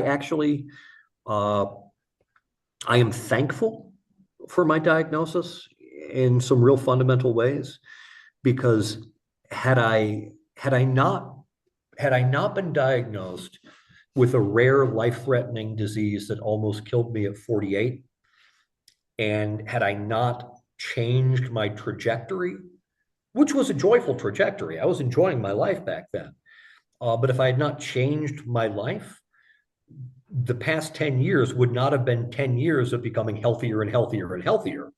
actually, uh, I am thankful for my diagnosis in some real fundamental ways because had I had I not had I not been diagnosed with a rare life-threatening disease that almost killed me at 48, and had I not changed my trajectory, which was a joyful trajectory, I was enjoying my life back then. But if I had not changed my life, the past 10 years would not have been 10 years of becoming healthier and healthier and healthier.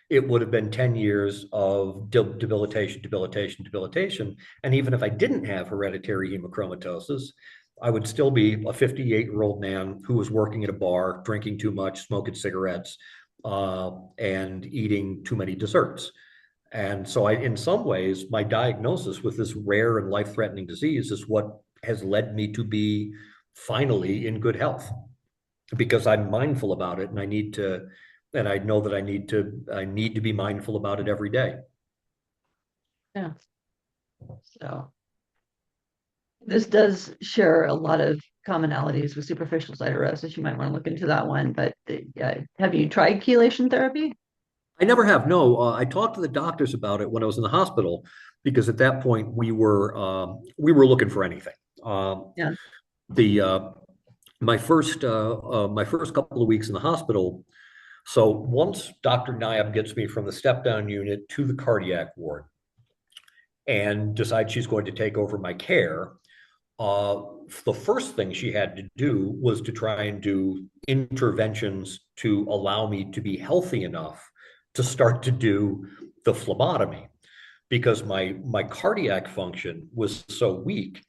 It would have been 10 years of debilitation, debilitation, debilitation. And even if I didn't have hereditary hemochromatosis, I would still be a 58-year-old man who was working at a bar, drinking too much, smoking cigarettes, and eating too many desserts. And so in some ways, my diagnosis with this rare and life-threatening disease is what has led me to be finally in good health because I'm mindful about it and I know that I need to be mindful about it every day. Yeah. So this does share a lot of commonalities with superficial siderosis. You might want to look into that one. But have you tried chelation therapy? I never have. No, I talked to the doctors about it when I was in the hospital because at that point we were looking for anything. Yeah. The my first couple of weeks in the hospital. So once Dr. Niab gets me from the step down unit to the cardiac ward and decides she's going to take over my care, uh, the first thing she had to do was to try and do interventions to allow me to be healthy enough to start to do the phlebotomy because my cardiac function was so weak.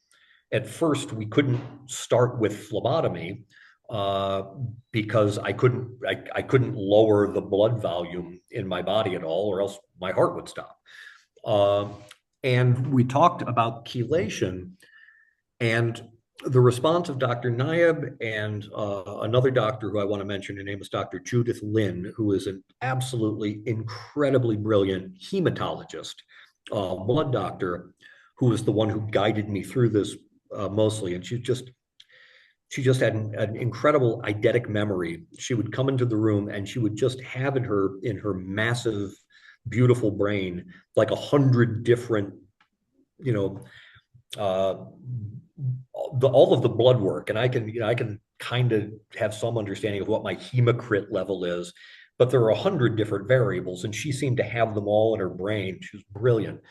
At first, we couldn't start with phlebotomy uh, because I couldn't lower the blood volume in my body at all, or else my heart would stop. Uh, and we talked about chelation, and the response of Dr. Nayab and another doctor who I want to mention, her name is Dr. Judith Lin, who is an absolutely incredibly brilliant hematologist, blood doctor, who was the one who guided me through this mostly. And she just had an incredible eidetic memory. She would come into the room and she would just have in her massive, beautiful brain like 100 different, you know, uh, all of the blood work, and I can kind of have some understanding of what my hematocrit level is, but there are 100 different variables, and she seemed to have them all in her brain. She was brilliant.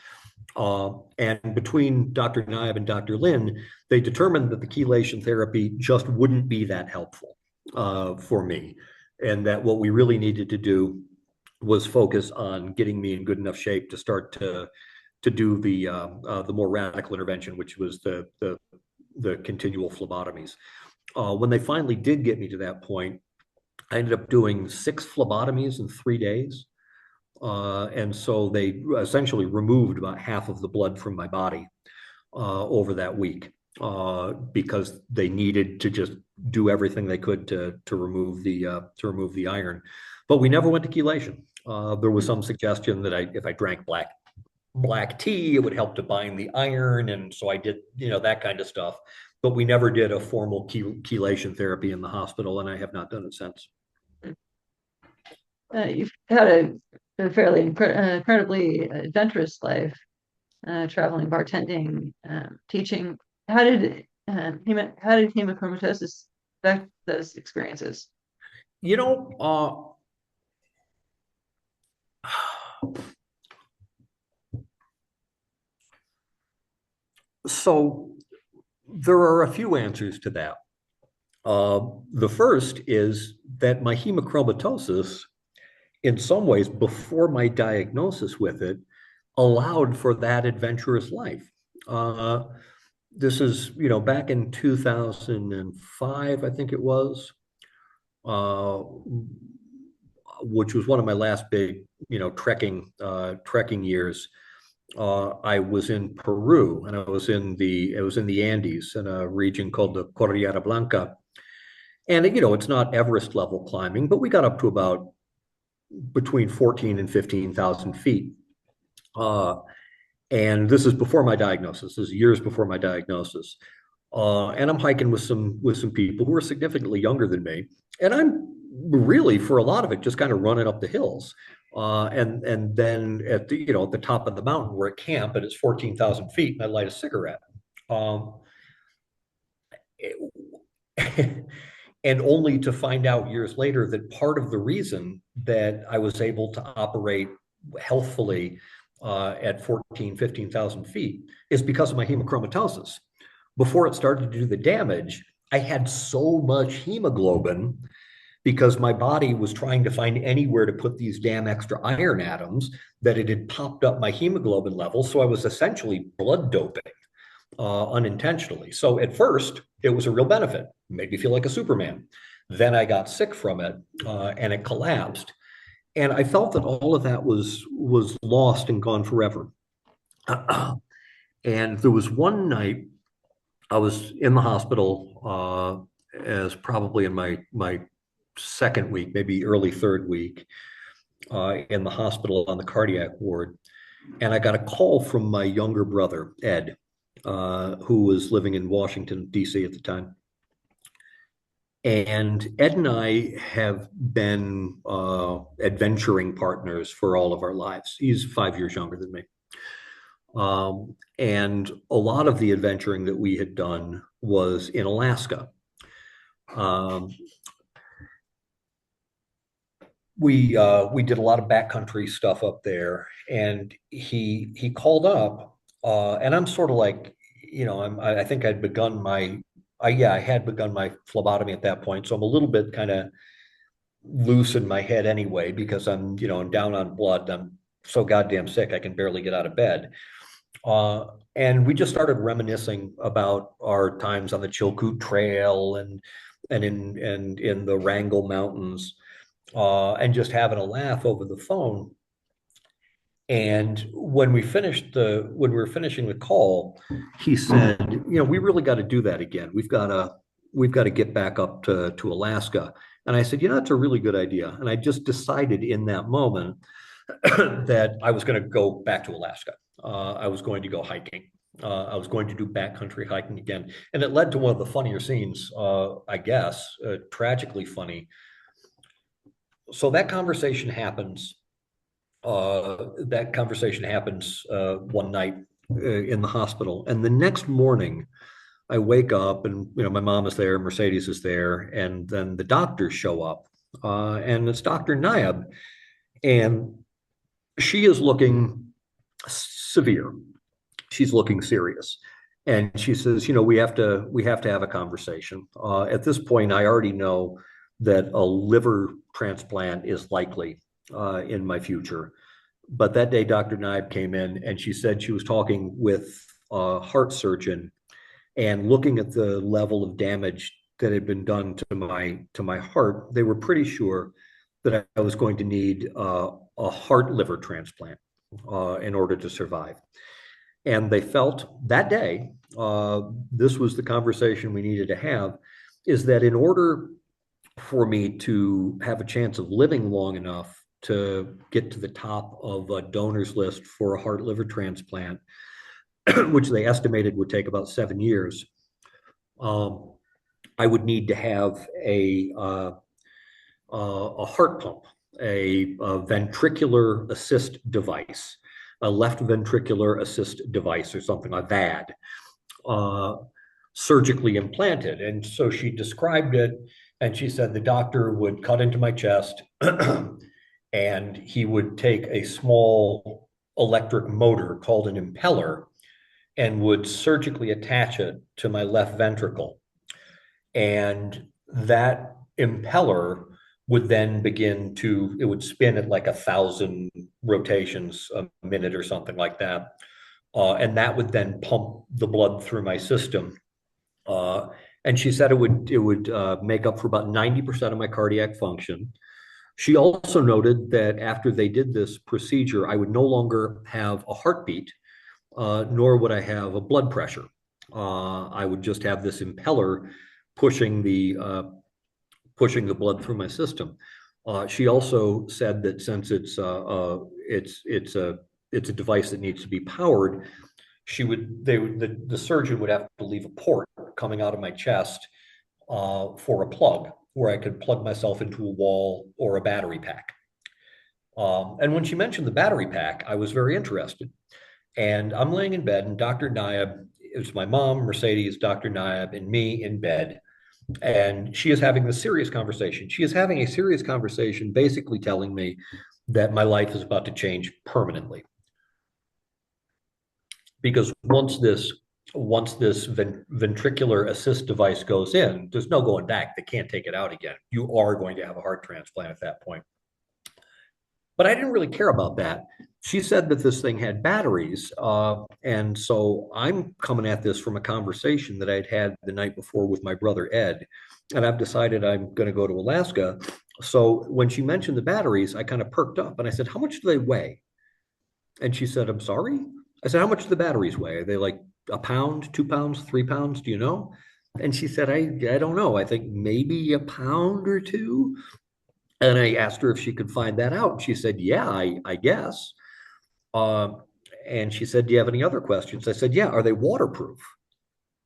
And between Dr. Naib and Dr. Lin, they determined that the chelation therapy just wouldn't be that helpful for me, and that what we really needed to do was focus on getting me in good enough shape to start to do the more radical intervention, which was the continual phlebotomies. When they finally did get me to that point, I ended up doing 6 phlebotomies in 3 days. And so they essentially removed about half of the blood from my body over that week because they needed to just do everything they could to remove the iron. But we never went to chelation. There was some suggestion that if I drank black tea, it would help to bind the iron, and so I did that kind of stuff. But we never did a formal chelation therapy in the hospital, and I have not done it since. You've had a fairly incredibly adventurous life, traveling, bartending, teaching. How did how did hemochromatosis affect those experiences? You know, so there are a few answers to that. The first is that my hemochromatosis, in some ways, before my diagnosis with it, allowed for that adventurous life. Uh, this is, back in 2005, I think it was, uh, which was one of my last big, trekking years. I was in Peru, and it was in the Andes in a region called the Cordillera Blanca. And it's not Everest level climbing, but we got up to about between 14 and 15,000 feet. Uh, and this is before my diagnosis. This is years before my diagnosis. and I'm hiking with some people who are significantly younger than me, and I'm really for a lot of it just kind of running up the hills. And then at the at the top of the mountain we're at camp and it's 14,000 feet and I light a cigarette. Um, and only to find out years later that part of the reason that I was able to operate healthfully at 14, 15,000 feet is because of my hemochromatosis. Before it started to do the damage, I had so much hemoglobin because my body was trying to find anywhere to put these damn extra iron atoms that it had popped up my hemoglobin level. So I was essentially blood doping unintentionally. So at first, it was a real benefit, made me feel like a Superman. Then I got sick from it, and it collapsed. And I felt that all of that was lost and gone forever. And there was one night I was in the hospital as probably in my second week, maybe early third week, in the hospital on the cardiac ward, and I got a call from my younger brother Ed, who was living in Washington D.C. at the time. And Ed and I have been adventuring partners for all of our lives. He's 5 years younger than me. And a lot of the adventuring that we had done was in Alaska. We did a lot of backcountry stuff up there, and he called up, and I'm sort of like, I think I'd begun my, I had begun my phlebotomy at that point, so I'm a little bit kind of loose in my head anyway because I'm down on blood. I'm so goddamn sick I can barely get out of bed. And we just started reminiscing about our times on the Chilkoot Trail and in the Wrangell Mountains, and just having a laugh over the phone. And when we were finishing the call, he said, we really got to do that again. We've got to get back up to Alaska. And I said, that's a really good idea. And I just decided in that moment that I was going to go back to Alaska. I was going to go hiking. I was going to do backcountry hiking again. And it led to one of the funnier scenes, I guess, tragically funny. So that conversation happens. One night in the hospital, and the next morning I wake up, and my mom is there, Mercedes is there, and then the doctors show up, and it's Dr. Niab, and she is looking severe. She's looking serious. And she says, we have to have a conversation. At this point, I already know that a liver transplant is likely in my future. But that day, Dr. Niab came in and she said she was talking with a heart surgeon and looking at the level of damage that had been done to my heart. They were pretty sure that I was going to need a heart liver transplant in order to survive. And they felt that day, this was the conversation we needed to have, is that in order for me to have a chance of living long enough to get to the top of a donors list for a heart liver transplant, which they estimated would take about 7 years, I would need to have a heart pump, a ventricular assist device, a left ventricular assist device, or something like that, surgically implanted. And so she described it, and she said the doctor would cut into my chest and he would take a small electric motor called an impeller and would surgically attach it to my left ventricle. And that impeller would then it would spin at like 1,000 rotations a minute or something like that. And that would then pump the blood through my system. And she said it would make up for about 90% of my cardiac function. She also noted that after they did this procedure, I would no longer have a heartbeat, nor would I have a blood pressure. I would just have this impeller pushing the blood through my system. She also said that since it's a device that needs to be powered, the surgeon would have to leave a port coming out of my chest for a plug where I could plug myself into a wall or a battery pack. And when she mentioned the battery pack, I was very interested. And I'm laying in bed, and Dr. Nayab, it was my mom, Mercedes, Dr. Nayab, and me in bed. And she is having this serious conversation. She is having a serious conversation, basically telling me that my life is about to change permanently. Because once this ventricular assist device goes in, there's no going back. They can't take it out again. You are going to have a heart transplant at that point. But I didn't really care about that. She said that this thing had batteries. And so I'm coming at this from a conversation that I'd had the night before with my brother Ed. And I've decided I'm going to go to Alaska. So when she mentioned the batteries, I kind of perked up and I said, "How much do they weigh?" And she said, "I'm sorry?" I said, "How much do the batteries weigh? Are they like a pound, 2 pounds, 3 pounds? Do you know?" And she said, I don't know. I think maybe a pound or two. And I asked her if she could find that out. She said, "Yeah, I guess." Um, and she said, "Do you have any other questions?" I said, "Yeah, are they waterproof?"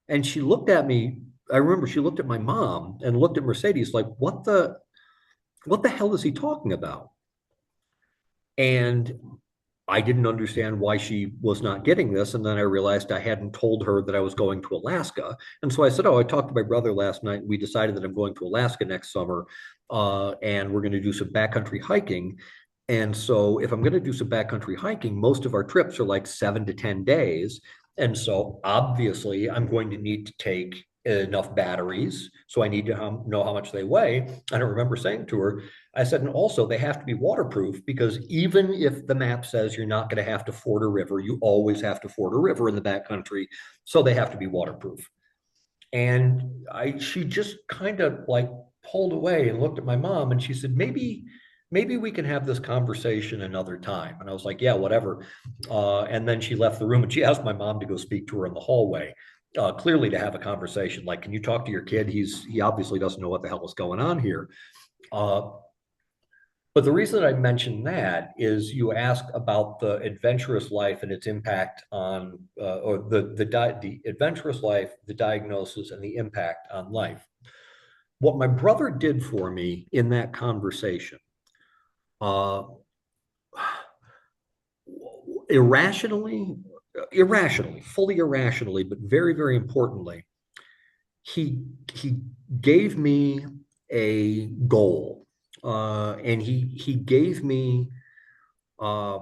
And she looked at me. I remember she looked at my mom and looked at Mercedes like, what the hell is he talking about? And I didn't understand why she was not getting this. And then I realized I hadn't told her that I was going to Alaska. And so I said, "Oh, I talked to my brother last night. We decided that I'm going to Alaska next summer. And we're going to do some backcountry hiking. And so if I'm going to do some backcountry hiking, most of our trips are like 7 to 10 days. And so obviously I'm going to need to take enough batteries. So I need to know how much they weigh." And I remember saying to her, I said, "And also they have to be waterproof because even if the map says you're not going to have to ford a river, you always have to ford a river in the backcountry. So they have to be waterproof." And she just kind of like pulled away and looked at my mom and she said, maybe we can have this conversation another time. And I was like, "Yeah, whatever." And then she left the room and she asked my mom to go speak to her in the hallway, clearly to have a conversation. Like, "Can you talk to your kid? He obviously doesn't know what the hell is going on here." Uh, but the reason that I mentioned that is you asked about the adventurous life and its impact on, or the adventurous life, the diagnosis, and the impact on life. What my brother did for me in that conversation, uh, irrationally, fully irrationally, but very, very importantly, he gave me a goal, and uh,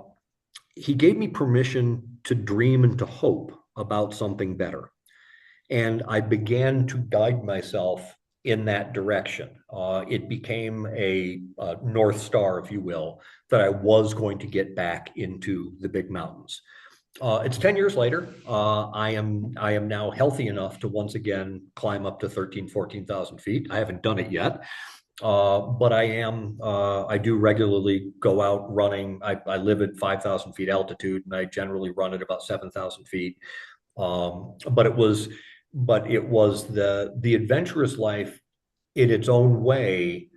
he gave me permission to dream and to hope about something better. And I began to guide myself in that direction. It became a North Star, if you will, that I was going to get back into the big mountains. It's 10 years later. I am now healthy enough to once again climb up to 13, 14,000 feet. I haven't done it yet. But I do regularly go out running. I live at 5,000 feet altitude and I generally run at about 7,000 feet. But it was the adventurous life in its own way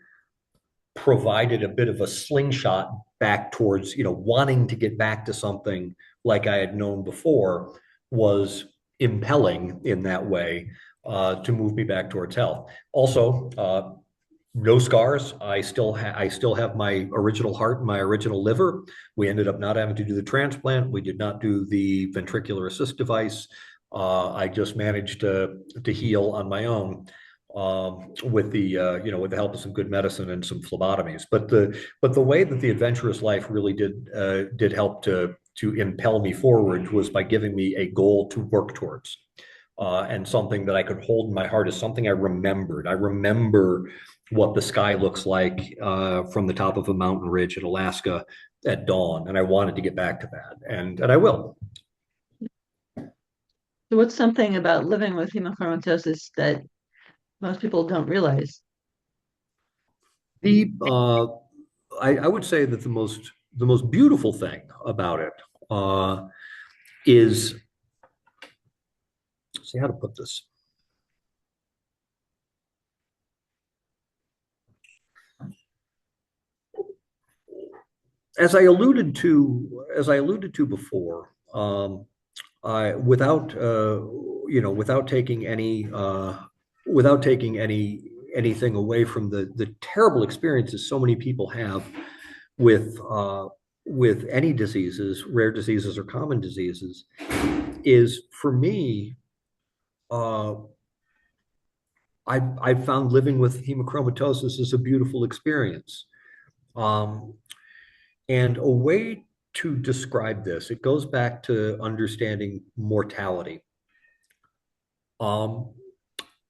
provided a bit of a slingshot back towards, wanting to get back to something like I had known before was impelling in that way, to move me back towards health. Also, no scars. I still have my original heart and my original liver. We ended up not having to do the transplant. We did not do the ventricular assist device. I just managed to heal on my own, with the help of some good medicine and some phlebotomies. But the way that the adventurous life really did help to impel me forward was by giving me a goal to work towards, and something that I could hold in my heart is something I remembered. I remember what the sky looks like, from the top of a mountain ridge in Alaska at dawn, and I wanted to get back to that, and I will. So what's something about living with hemochromatosis that most people don't realize? The I would say that the most beautiful thing about it, is, see how to put this. As I alluded to before, without without taking anything away from the terrible experiences so many people have with any diseases, rare diseases or common diseases, is for me, uh, I found living with hemochromatosis is a beautiful experience. Um, and a way to describe this, it goes back to understanding mortality. Um,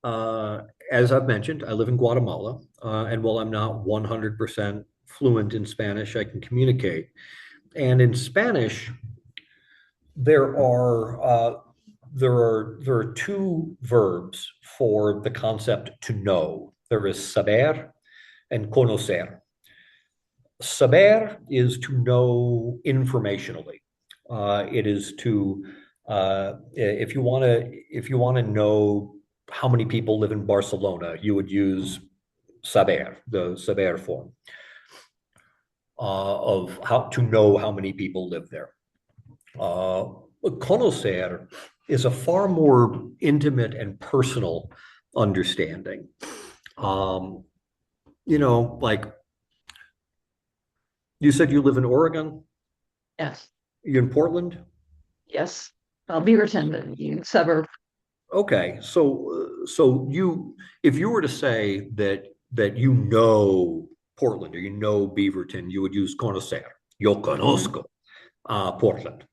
uh, as I've mentioned, I live in Guatemala, and while I'm not 100% fluent in Spanish, I can communicate. And in Spanish, there are there are two verbs for the concept to know. There is saber and conocer. Saber is to know informationally. It is to if you want to know how many people live in Barcelona, you would use saber, the saber form of how to know how many people live there. Uh, Conocer is a far more intimate and personal understanding. Um, like you said, you live in Oregon. Yes. You in Portland? Yes. Well, Beaverton, the suburb. Okay, so if you were to say that you know Portland or you know Beaverton, you would use conocer. Yo Mhm. conozco Portland.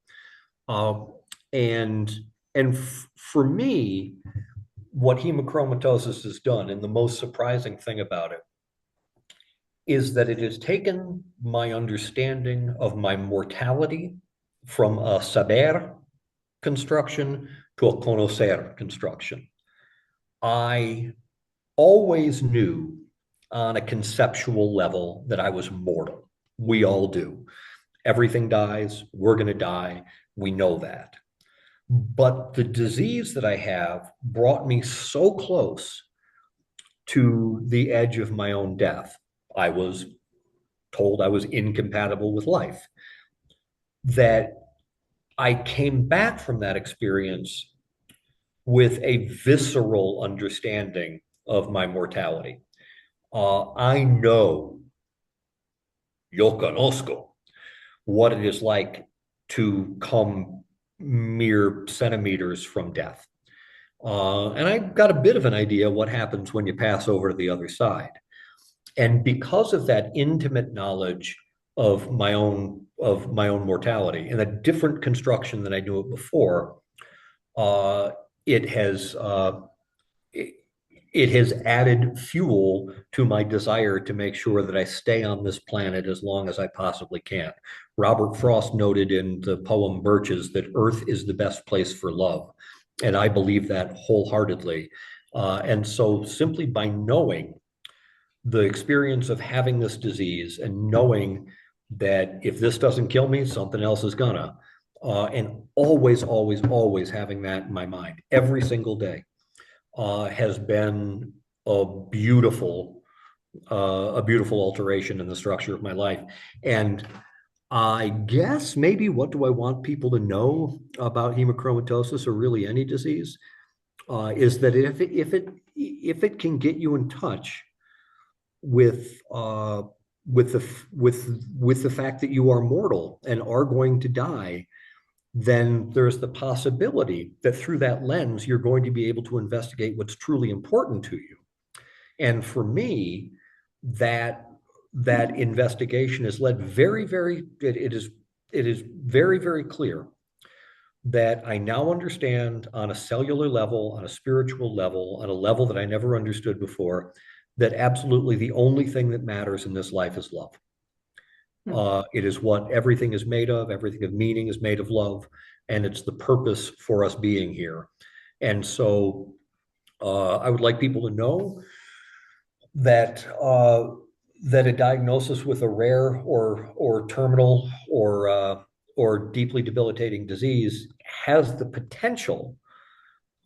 Um, and for me, what hemochromatosis has done, and the most surprising thing about it, is that it has taken my understanding of my mortality from a saber construction to a conocer construction. I always knew on a conceptual level that I was mortal. We all do. Everything dies. We're going to die. We know that. But the disease that I have brought me so close to the edge of my own death. I was told I was incompatible with life, that I came back from that experience with a visceral understanding of my mortality. I know, yo conozco, what it is like to come mere centimeters from death. And I got a bit of an idea what happens when you pass over to the other side. And because of that intimate knowledge of my own mortality and a different construction than I knew it before, uh, it has it, it has added fuel to my desire to make sure that I stay on this planet as long as I possibly can. Robert Frost noted in the poem Birches that Earth is the best place for love. And I believe that wholeheartedly. And so simply by knowing the experience of having this disease and knowing that if this doesn't kill me, something else is gonna, and always having that in my mind every single day has been a beautiful, a beautiful alteration in the structure of my life. And I guess maybe what do I want people to know about hemochromatosis or really any disease is that if it can get you in touch with with the fact that you are mortal and are going to die, then there's the possibility that through that lens, you're going to be able to investigate what's truly important to you. And for me, that investigation has led it is very clear that I now understand on a cellular level, on a spiritual level, on a level that I never understood before, that absolutely the only thing that matters in this life is love. It is what everything is made of. Everything of meaning is made of love, and it's the purpose for us being here. And so, I would like people to know that that a diagnosis with a rare or terminal or deeply debilitating disease has the potential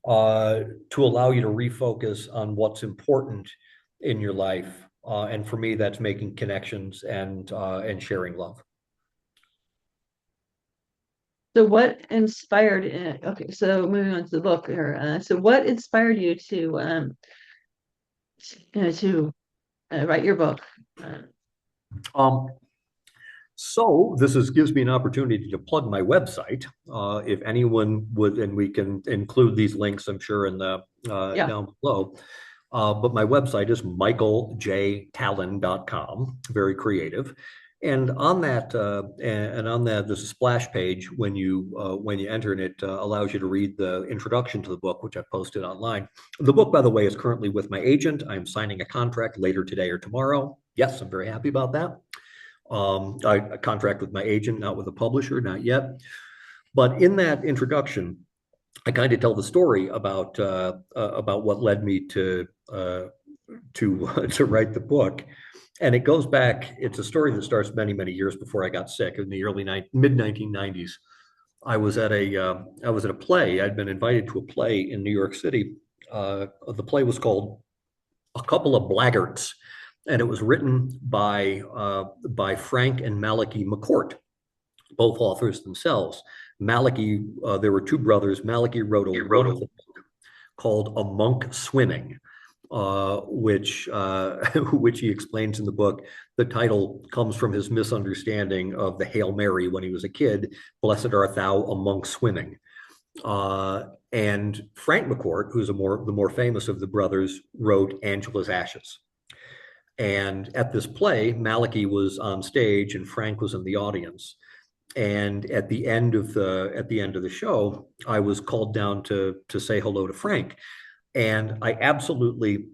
to allow you to refocus on what's important in your life. And for me, that's making connections and sharing love. So what inspired, okay, so moving on to the book here. So what inspired you to, to write your book? Uh, Um, so gives me an opportunity to plug my website. If anyone would, and we can include these links, I'm sure, in the yeah. down below. But my website is michaeljtalon.com, very creative. And on that, there's a splash page when you enter, and it allows you to read the introduction to the book, which I posted online. The book, by the way, is currently with my agent. I'm signing a contract later today or tomorrow. Yes, I'm very happy about that. I contract with my agent, not with a publisher, not yet. But in that introduction, I kind of tell the story about what led me to write the book, and it goes back. It's a story that starts many years before I got sick in the mid 1990s. I was at a play. I'd been invited to a play in New York City. The play was called A Couple of Blaggarts, and it was written by Frank and Malachi McCourt, both authors themselves. Malachi, there were two brothers. Malachi wrote a wonderful book called A Monk Swimming, which which he explains in the book. The title comes from his misunderstanding of the Hail Mary when he was a kid. Blessed art thou, a monk swimming. And Frank McCourt, who's the more famous of the brothers, wrote Angela's Ashes. And at this play, Malachi was on stage and Frank was in the audience. And at the end of the show, I was called down to say hello to Frank. And I absolutely,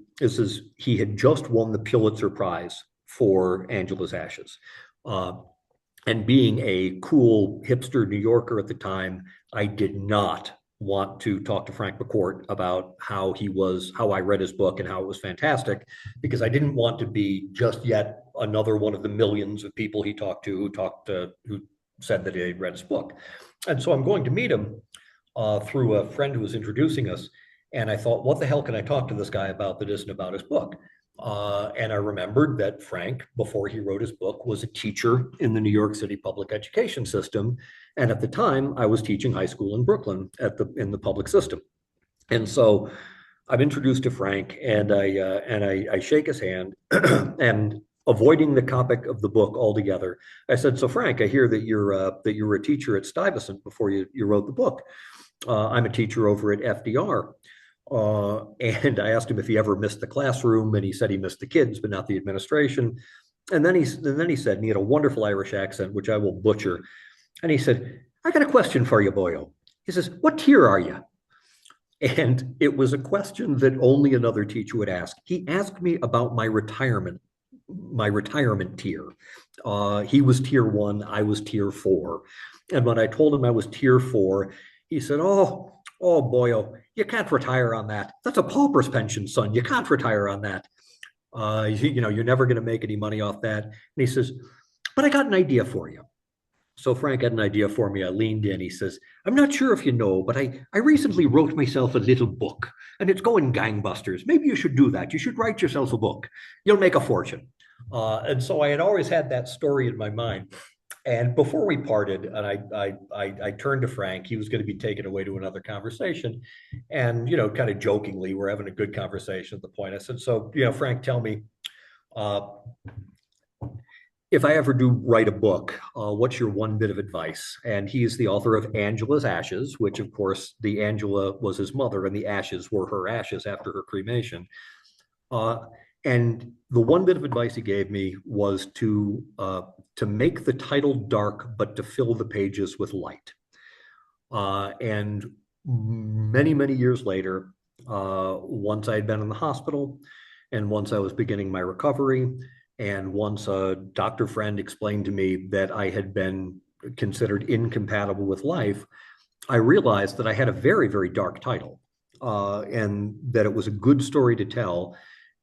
he had just won the Pulitzer Prize for Angela's Ashes. And being a cool hipster New Yorker at the time, I did not want to talk to Frank McCourt about how I read his book and how it was fantastic, because I didn't want to be just yet another one of the millions of people he talked to who said that he had read his book. And so I'm going to meet him through a friend who was introducing us. And I thought, what the hell can I talk to this guy about that isn't about his book? And I remembered that Frank, before he wrote his book, was a teacher in the New York City public education system. And at the time, I was teaching high school in Brooklyn in the public system. And so I'm introduced to Frank, and I shake his hand, and avoiding the topic of the book altogether, I said, "So Frank, I hear that you were a teacher at Stuyvesant before you wrote the book. I'm a teacher over at FDR." And I asked him if he ever missed the classroom, and he said he missed the kids, but not the administration. And then he said, and he had a wonderful Irish accent, which I will butcher. And he said, "I got a question for you, boyo." He says, "What tier are you?" And it was a question that only another teacher would ask. He asked me about my retirement tier. He was tier 1, I was tier 4. And when I told him I was tier 4, he said, oh boyo, you can't retire on that. That's a pauper's pension, son. You can't retire on that. You're never going to make any money off that. And he says, "But I got an idea for you." So Frank had an idea for me. I leaned in. He says, "I'm not sure if you know, but I recently wrote myself a little book, and it's going gangbusters. Maybe you should do that. You should write yourself a book. You'll make a fortune." And so I had always had that story in my mind. And before we parted, and I turned to Frank, he was going to be taken away to another conversation. And, kind of jokingly, we're having a good conversation at the point. I said, "So, Frank, tell me, if I ever do write a book, what's your one bit of advice?" And he's the author of Angela's Ashes, which, of course, the Angela was his mother, and the ashes were her ashes after her cremation. And the one bit of advice he gave me was to make the title dark, but to fill the pages with light. And many years later, once I had been in the hospital, and once I was beginning my recovery, and once a doctor friend explained to me that I had been considered incompatible with life, I realized that I had a very dark title, and that it was a good story to tell.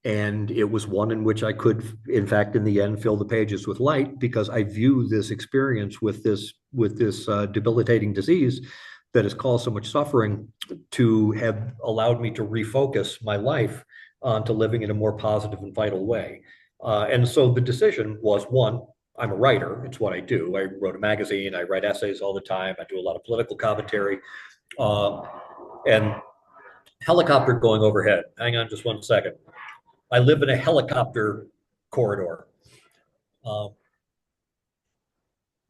And it was one in which I could, in fact, in the end, fill the pages with light, because I view this experience with this debilitating disease that has caused so much suffering to have allowed me to refocus my life onto living in a more positive and vital way. And so the decision was, one, I'm a writer. It's what I do. I wrote a magazine. I write essays all the time. I do a lot of political commentary. Uh, and helicopter going overhead. Hang on just one second. I live in a helicopter corridor. Um,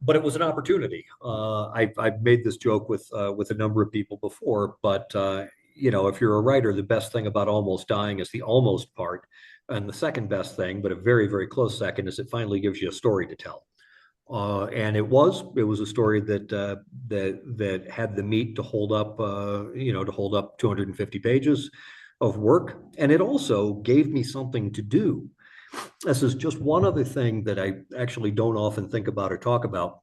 but it was an opportunity. I've made this joke with a number of people before, but if you're a writer, the best thing about almost dying is the almost part, and the second best thing, but a very very close second, is it finally gives you a story to tell. And it was a story that had the meat to hold up, to hold up 250 pages of work, and it also gave me something to do. This is just one other thing that I actually don't often think about or talk about.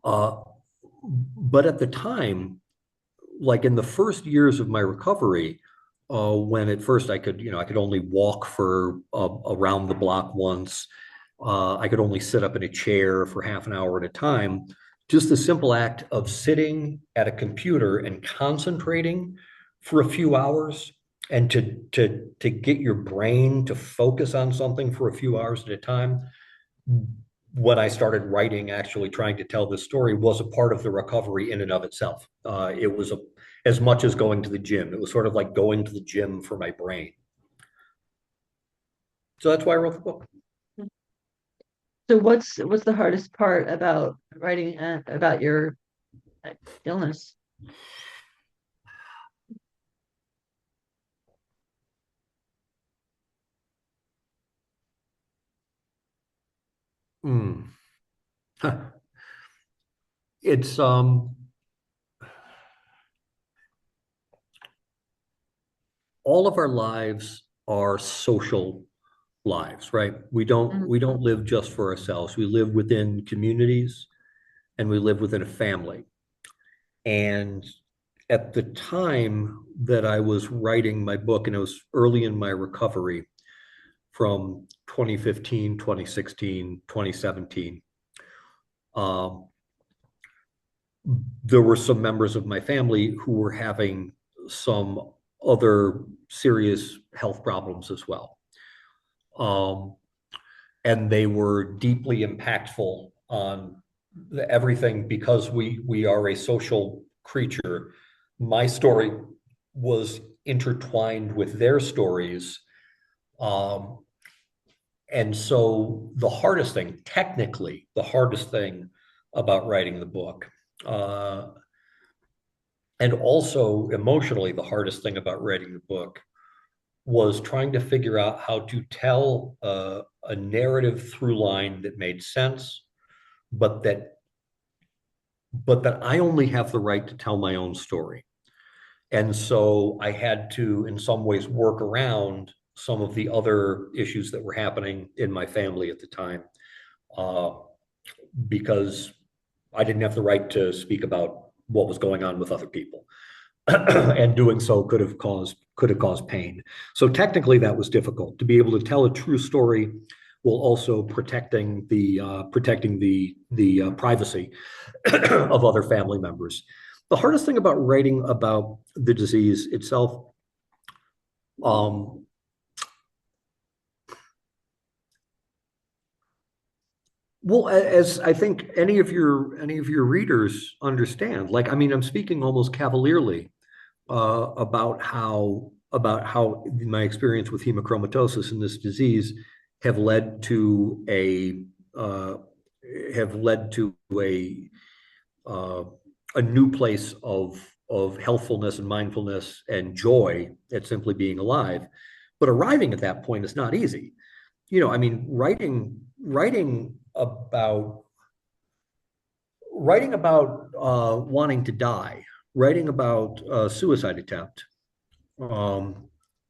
But at the time, like in the first years of my recovery, when at first I could only walk for around the block once. I could only sit up in a chair for half an hour at a time. Just the simple act of sitting at a computer and concentrating for a few hours, and to get your brain to focus on something for a few hours at a time. When I started writing, actually trying to tell this story, was a part of the recovery in and of itself. It was as much as going to the gym. It was sort of like going to the gym for my brain. So that's why I wrote the book. So what's the hardest part about writing about your illness? Mm. It's all of our lives are social lives, right? We don't live just for ourselves. We live within communities, and we live within a family. And at the time that I was writing my book, and it was early in my recovery from 2015, 2016, 2017, um, there were some members of my family who were having some other serious health problems as well. Um, and they were deeply impactful on everything, because we are a social creature. My story was intertwined with their stories. Um, and so technically, the hardest thing about writing the book, uh, and also emotionally, the hardest thing about writing the book, was trying to figure out how to tell a narrative through line that made sense, but that I only have the right to tell my own story. And so I had to, in some ways, work around some of the other issues that were happening in my family at the time, uh, because I didn't have the right to speak about what was going on with other people. And doing so could have caused pain. So technically, that was difficult. To be able to tell a true story while also protecting the privacy of other family members. The hardest thing about writing about the disease itself, um, well, as I think any of your readers understand, like, I mean, I'm speaking almost cavalierly about how my experience with hemochromatosis and this disease have led to a uh, have led to uh, a new place of healthfulness and mindfulness and joy at simply being alive. But arriving at that point is not easy. I mean, writing about wanting to die, writing about suicide attempt, um,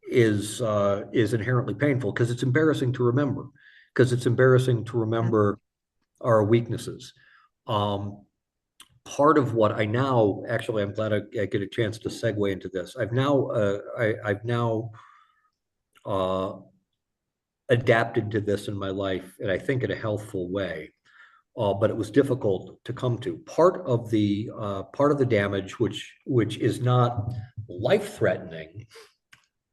is inherently painful, because it's embarrassing to remember, our weaknesses. Um, Part of what I now actually, I'm glad I get a chance to segue into this. I've now uh, adapted to this in my life, and I think in a healthful way. But it was difficult to come to. Part of the damage, which is not life threatening,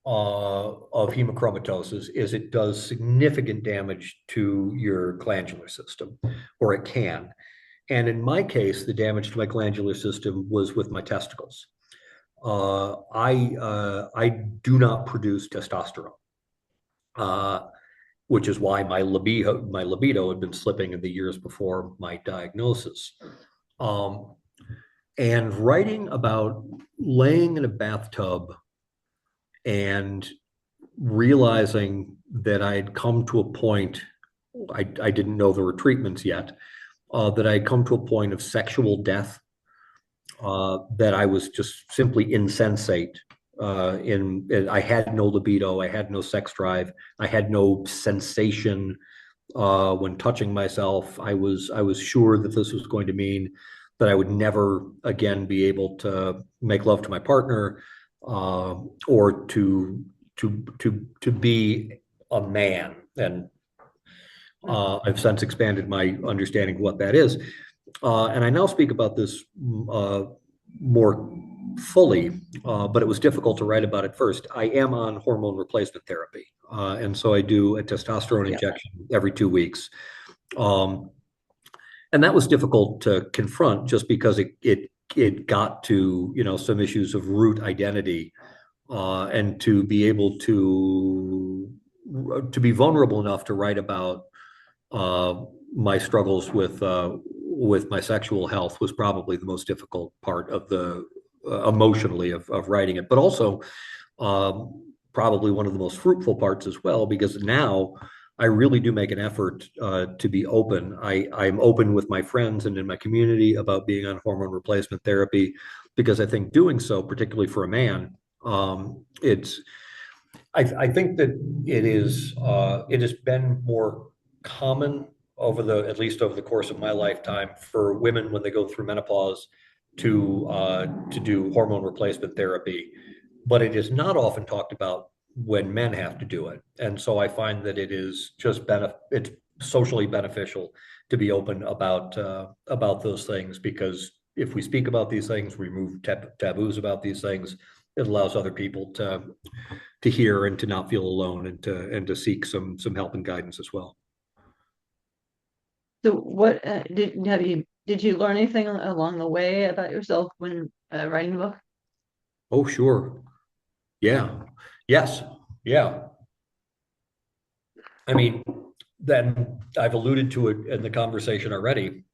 of hemochromatosis is it does significant damage to your glandular system, or it can. And in my case, the damage to my glandular system was with my testicles. I do not produce testosterone, uh, which is why my libido had been slipping in the years before my diagnosis. Um, and writing about laying in a bathtub and realizing that I had come to a point, I didn't know there were treatments yet, that I had come to a point of sexual death, that I was just simply insensate. I had no libido, I had no sex drive, I had no sensation when touching myself. I was sure that this was going to mean that I would never again be able to make love to my partner, or to be a man. And I've since expanded my understanding of what that is. And I now speak about this more fully, but it was difficult to write about it first. I am on hormone replacement therapy, and so I do a testosterone injection every 2 weeks. Um, and that was difficult to confront just because it got to, some issues of root identity, and to be able to be vulnerable enough to write about my struggles with my sexual health was probably the most difficult part of the emotionally of writing it, but also probably one of the most fruitful parts as well, because now I really do make an effort to be open. I'm open with my friends and in my community about being on hormone replacement therapy, because I think doing so, particularly for a man, I think that it has been more common at least over the course of my lifetime, for women when they go through menopause to do hormone replacement therapy, but it is not often talked about when men have to do it. And so I find that it's socially beneficial to be open about those things, because if we speak about these things, we remove taboos about these things. It allows other people to hear and to not feel alone, and to seek some help and guidance as well. So what did you learn anything along the way about yourself when writing the book? Oh, sure. Yeah. Yes. Yeah. I mean, then I've alluded to it in the conversation already,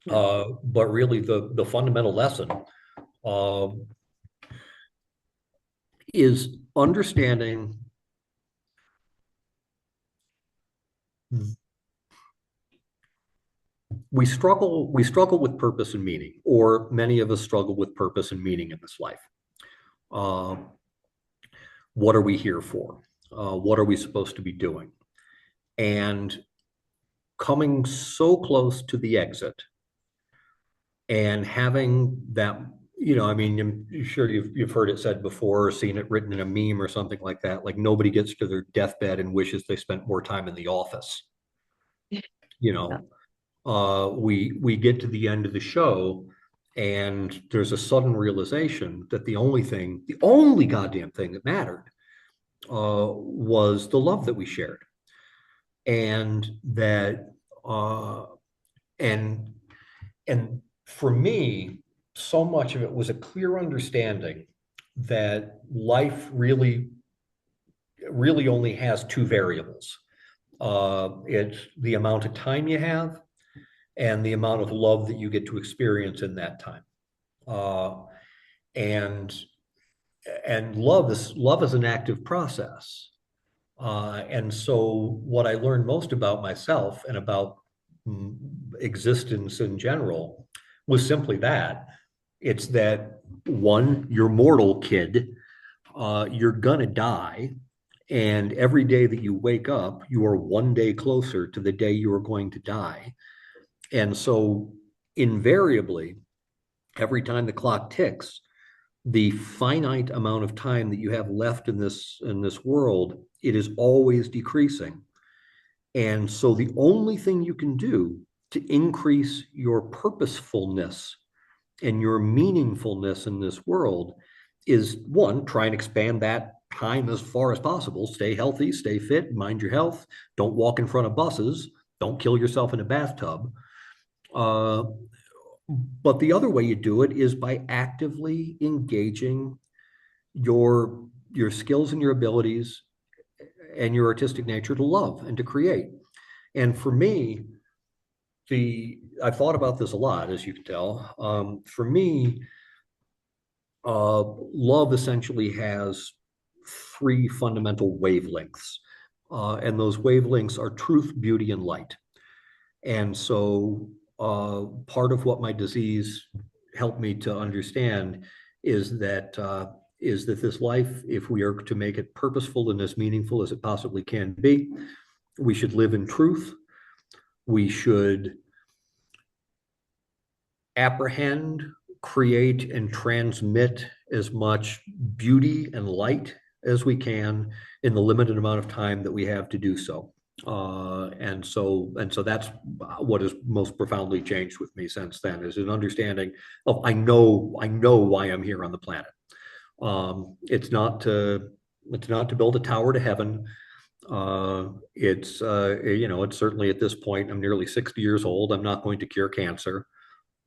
Yeah. but really the fundamental lesson uh, is understanding we struggle with purpose and meaning, or many of us struggle with purpose and meaning in this life. Uh, what are we here for? What are we supposed to be doing? And coming so close to the exit and having that, I mean, I'm sure you've heard it said before, or seen it written in a meme or something like that, like nobody gets to their deathbed and wishes they spent more time in the office. You Yeah. know, we get to the end of the show, and there's a sudden realization that the only goddamn thing that mattered, was the love that we shared, and that and and for me, so much of it was a clear understanding that life really only has two variables. It's the amount of time you have and the amount of love that you get to experience in that time. Uh, and and love is an active process. And so what I learned most about myself and about existence in general was simply that. It's that, one, you're mortal, kid. You're gonna die. And every day that you wake up, you are one day closer to the day you are going to die. And so invariably, every time the clock ticks, the finite amount of time that you have left in this world, it is always decreasing. And so the only thing you can do to increase your purposefulness and your meaningfulness in this world is, one, try and expand that time as far as possible. Stay healthy, stay fit, mind your health. Don't walk in front of buses. Don't kill yourself in a bathtub. Uh, but the other way you do it is by actively engaging your skills and your abilities and your artistic nature to love and to create. And for me, I've thought about this a lot, as you can tell. For me, love essentially has three fundamental wavelengths, and those wavelengths are truth, beauty, and light. And so, part of what my disease helped me to understand is that this life, if we are to make it purposeful and as meaningful as it possibly can be, we should live in truth. We should apprehend, create, and transmit as much beauty and light as we can in the limited amount of time that we have to do so. And so that's what has most profoundly changed with me since then, is an understanding of I know why I'm here on the planet. It's not to build a tower to heaven. It's certainly at this point, I'm nearly 60 years old. I'm not going to cure cancer.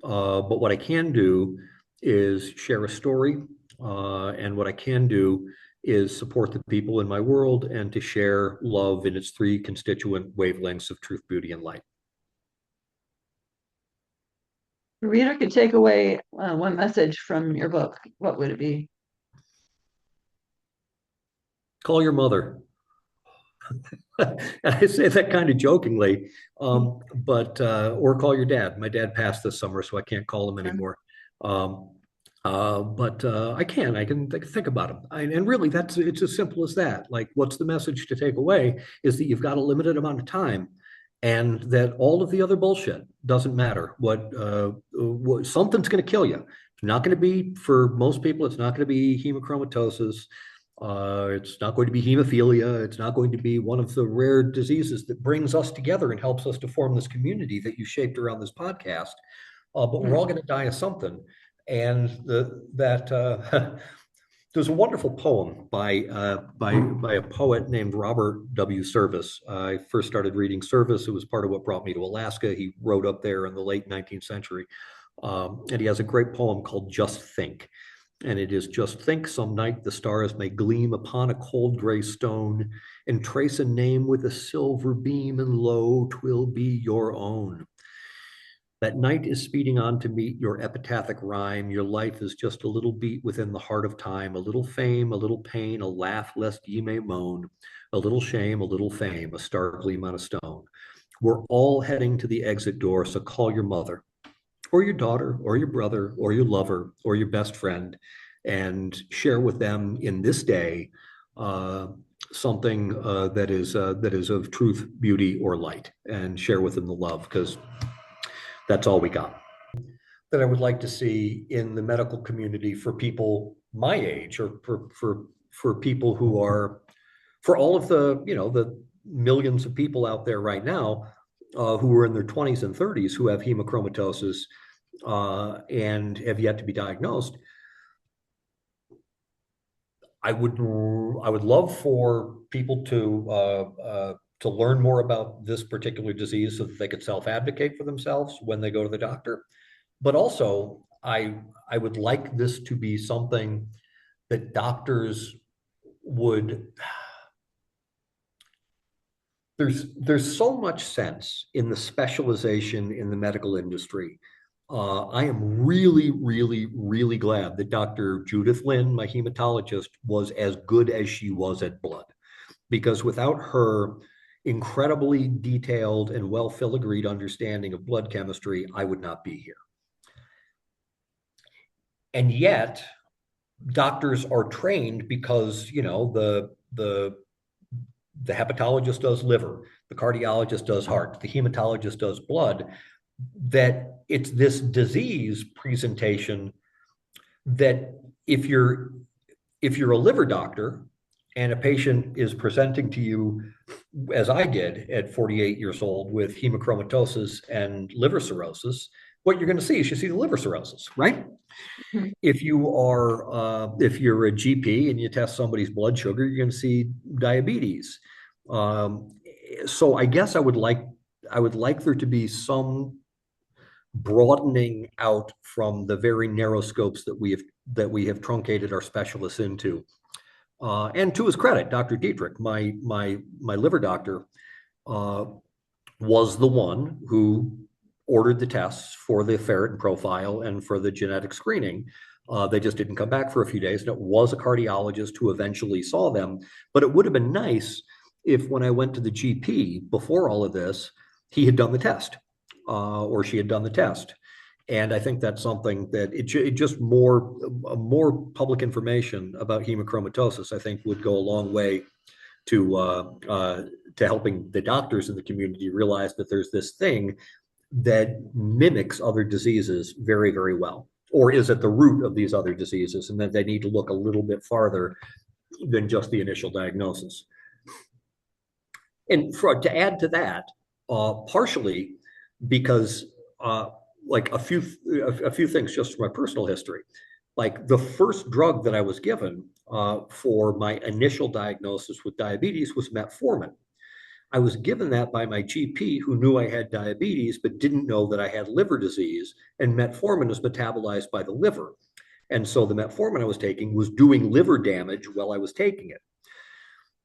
But what I can do is share a story, and what I can do is support the people in my world and to share love in its three constituent wavelengths of truth, beauty, and light. The reader could take away one message from your book. What would it be? Call your mother. And I say that kind of jokingly, but or call your dad. My dad passed this summer, so I can't call him anymore. Um, but I can think about him. And really, it's as simple as that. Like, what's the message to take away is that you've got a limited amount of time, and that all of the other bullshit doesn't matter. What something's going to kill you. It's not going to be, for most people, it's not going to be hemochromatosis. It's not going to be hemophilia. It's not going to be one of the rare diseases that brings us together and helps us to form this community that you shaped around this podcast. But we're all going to die of something. And there's a wonderful poem by a poet named Robert W. Service. I first started reading Service. It was part of what brought me to Alaska. He wrote up there in the late 19th century. And he has a great poem called Just Think. And it is, just think some night the stars may gleam upon a cold gray stone, and trace a name with a silver beam, and lo, 'twill be your own. That night is speeding on to meet your epitaphic rhyme. Your life is just a little beat within the heart of time, a little fame, a little pain, a laugh lest ye may moan, a little shame, a little fame, a star gleam on a stone. We're all heading to the exit door, so call your mother, or your daughter, or your brother, or your lover, or your best friend, and share with them in this day something that is of truth, beauty, or light, and share with them the love, because that's all we got. That I would like to see in the medical community for people my age, or for people who are, for all of the millions of people out there right now who are in their 20s and 30s who have hemochromatosis and have yet to be diagnosed. I would love for people to learn more about this particular disease so that they could self-advocate for themselves when they go to the doctor. But also, I would like this to be something that doctors would. There's so much sense in the specialization in the medical industry. I am really, really, really glad that Dr. Judith Lynn, my hematologist, was as good as she was at blood, because without her incredibly detailed and well filigreed understanding of blood chemistry, I would not be here. And yet, doctors are trained because the hepatologist does liver, the cardiologist does heart, the hematologist does blood, that it's this disease presentation that if you're a liver doctor and a patient is presenting to you, as I did at 48 years old, with hemochromatosis and liver cirrhosis, what you're going to see is you see the liver cirrhosis, right? Mhm. If you're a GP and you test somebody's blood sugar, you're going to see diabetes. Um, so I guess I would like there to be some broadening out from the very narrow scopes that we have truncated our specialists into. And to his credit, Dr. Dietrich, my liver doctor, uh, was the one who ordered the tests for the ferritin profile and for the genetic screening. They just didn't come back for a few days, and it was a cardiologist who eventually saw them. But it would have been nice if, when I went to the GP before all of this, he had done the test, or she had done the test. And I think that's something that it just more public information about hemochromatosis, I think, would go a long way to helping the doctors in the community realize that there's this thing that mimics other diseases very, very well, or is at the root of these other diseases, and that they need to look a little bit farther than just the initial diagnosis. And to add to that, partially because like a few things just from my personal history. Like the first drug that I was given for my initial diagnosis with diabetes was metformin. I was given that by my GP, who knew I had diabetes but didn't know that I had liver disease, and metformin is metabolized by the liver. And so the metformin I was taking was doing liver damage while I was taking it.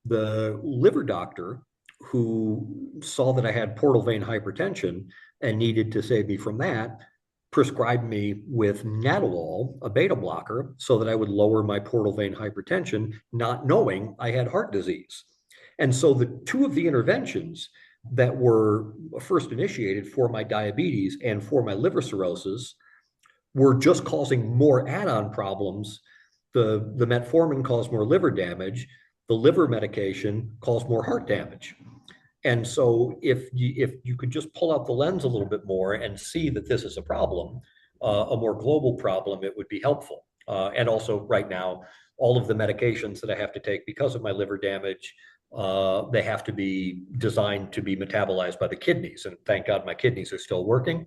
The liver doctor, who saw that I had portal vein hypertension and needed to save me from that, prescribed me with Nadolol, a beta blocker, so that I would lower my portal vein hypertension, not knowing I had heart disease. And so the two of the interventions that were first initiated for my diabetes and for my liver cirrhosis were just causing more add-on problems. The metformin caused more liver damage. The liver medication caused more heart damage. And so if you could just pull out the lens a little bit more and see that this is a problem, a more global problem, it would be helpful. And also right now, all of the medications that I have to take because of my liver damage, they have to be designed to be metabolized by the kidneys. And thank God my kidneys are still working.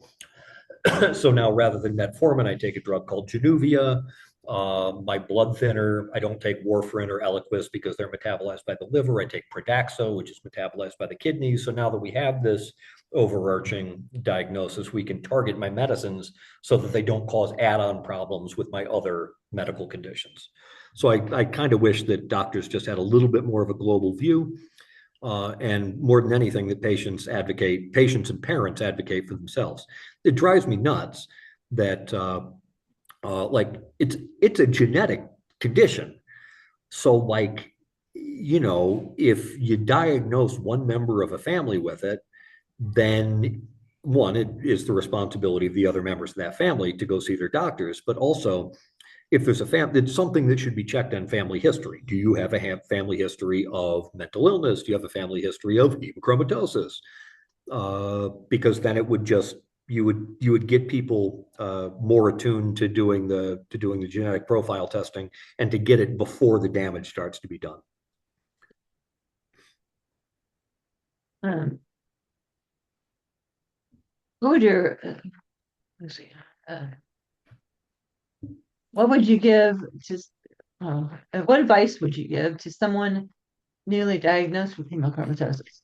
So now rather than metformin, I take a drug called Januvia. My blood thinner, I don't take warfarin or Eliquis because they're metabolized by the liver. I take Pradaxo, which is metabolized by the kidneys. So now that we have this overarching diagnosis, we can target my medicines so that they don't cause add-on problems with my other medical conditions. So I kind of wish that doctors just had a little bit more of a global view. And more than anything, that patients and parents advocate for themselves. It drives me nuts that like it's a genetic condition. So like, you know, if you diagnose one member of a family with it, then one, it is the responsibility of the other members of that family to go see their doctors. But also, if there's a family, it's something that should be checked on family history. Do you have a family history of mental illness? Do you have a family history of hemochromatosis? Because then it would just you would get people more attuned to doing the genetic profile testing and to get it before the damage starts to be done. Um, what would your let's see, what would you give to what advice would you give to someone newly diagnosed with hemochromatosis?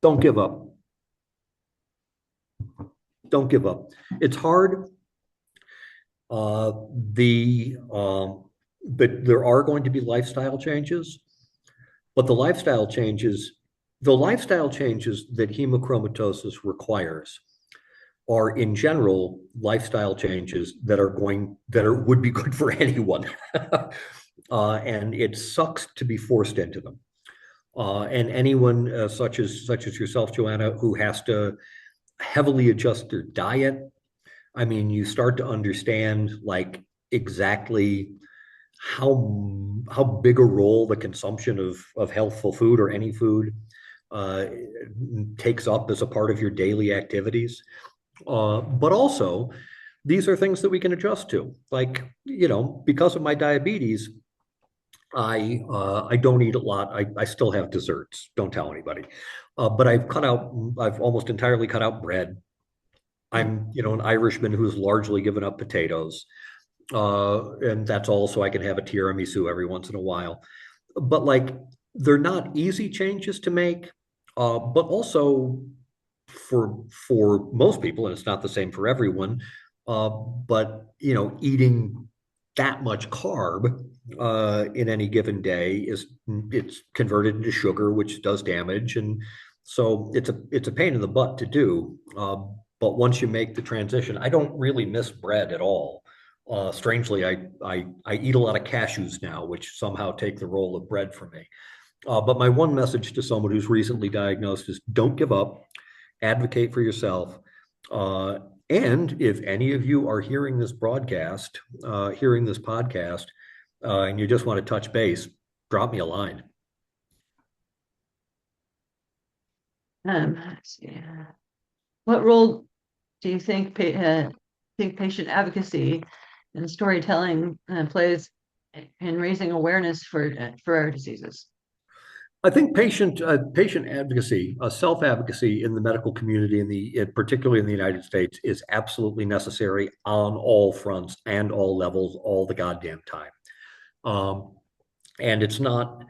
Don't give up. Don't give up. It's hard. Uh, but there are going to be lifestyle changes, but the lifestyle changes that hemochromatosis requires are in general lifestyle changes would be good for anyone. And it sucks to be forced into them. And anyone such as yourself, Joanna, who has to heavily adjust their diet. I mean, you start to understand like exactly how big a role the consumption of healthful food or any food uh, takes up as a part of your daily activities. But also, these are things that we can adjust to. Like, you know, because of my diabetes, I don't eat a lot. I still have desserts. Don't tell anybody. But I've almost entirely cut out bread. I'm, an Irishman who's largely given up potatoes. And that's all so I can have a tiramisu every once in a while. But like, they're not easy changes to make, but also for most people, and it's not the same for everyone. But eating that much carb in any given day it's converted into sugar, which does damage, and so it's a pain in the butt to do. But once you make the transition, I don't really miss bread at all. Strangely, I eat a lot of cashews now, which somehow take the role of bread for me. But my one message to someone who's recently diagnosed is don't give up, advocate for yourself. And if any of you are hearing this broadcast, hearing this podcast, and you just want to touch base, drop me a line. Let's see. What role do you think patient advocacy and storytelling plays in raising awareness for our diseases? I think patient advocacy, self-advocacy in the medical community, particularly in the United States, is absolutely necessary on all fronts and all levels, all the goddamn time. And it's not.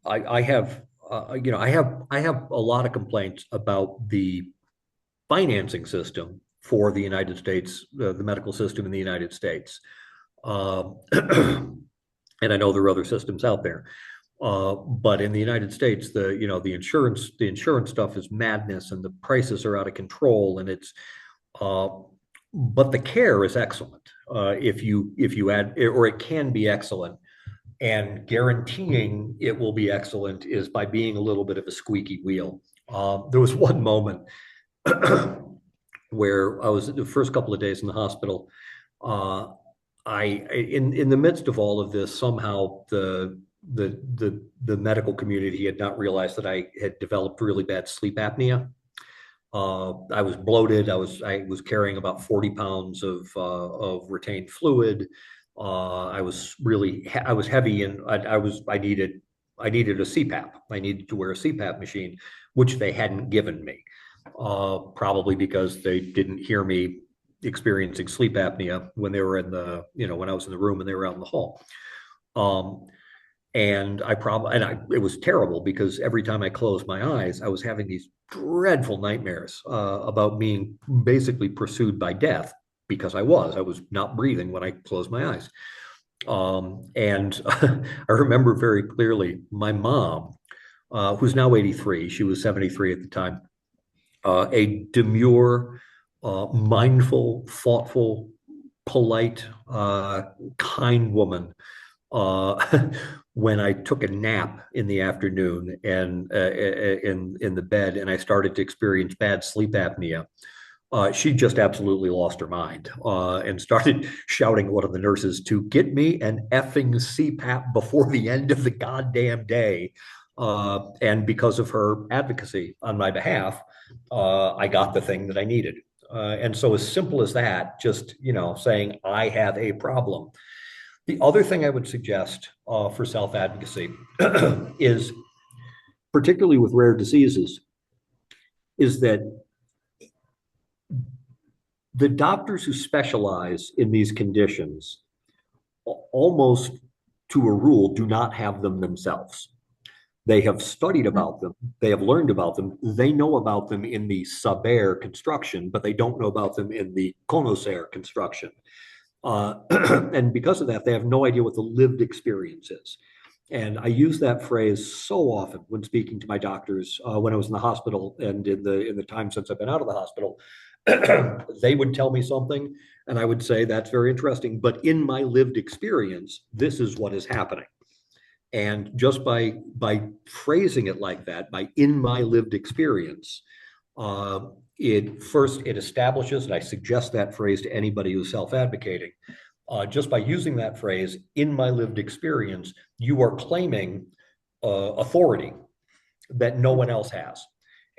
I have I have a lot of complaints about the financing system for the United States, the medical system in the United States. And I know there are other systems out there. But in the United States, the insurance stuff is madness, and the prices are out of control, and but the care is excellent. If you add, or it can be excellent, and guaranteeing it will be excellent is by being a little bit of a squeaky wheel. There was one moment where I was the first couple of days in the hospital. I in the midst of all of this, somehow the medical community had not realized that I had developed really bad sleep apnea. I was bloated. I was carrying about 40 pounds of retained fluid. I was heavy, and I needed a CPAP. I needed to wear a CPAP machine, which they hadn't given me, probably because they didn't hear me experiencing sleep apnea when they were when I was in the room and they were out in the hall. And it was terrible because every time I closed my eyes, I was having these dreadful nightmares about being basically pursued by death, because I was not breathing when I closed my eyes. And I remember very clearly my mom, who's now 83, she was 73 at the time, a demure, mindful, thoughtful, polite, kind woman. When I took a nap in the afternoon and in the bed, and I started to experience bad sleep apnea, she just absolutely lost her mind and started shouting at one of the nurses to get me an effing CPAP before the end of the goddamn day. And because of her advocacy on my behalf, I got the thing that I needed. And so, as simple as that, just saying I have a problem. The other thing I would suggest for self-advocacy is, particularly with rare diseases, is that the doctors who specialize in these conditions, almost to a rule, do not have them themselves. They have studied about them. They have learned about them. They know about them in the saber construction, but they don't know about them in the conocer construction. And because of that, they have no idea what the lived experience is. And I use that phrase so often when speaking to my doctors when I was in the hospital, and in the time since I've been out of the hospital. They would tell me something, and I would say, that's very interesting, but in my lived experience, this is what is happening. And just by phrasing it like that, by in my lived experience, it establishes, and I suggest that phrase to anybody who's self-advocating. Just by using that phrase, in my lived experience, you are claiming authority that no one else has.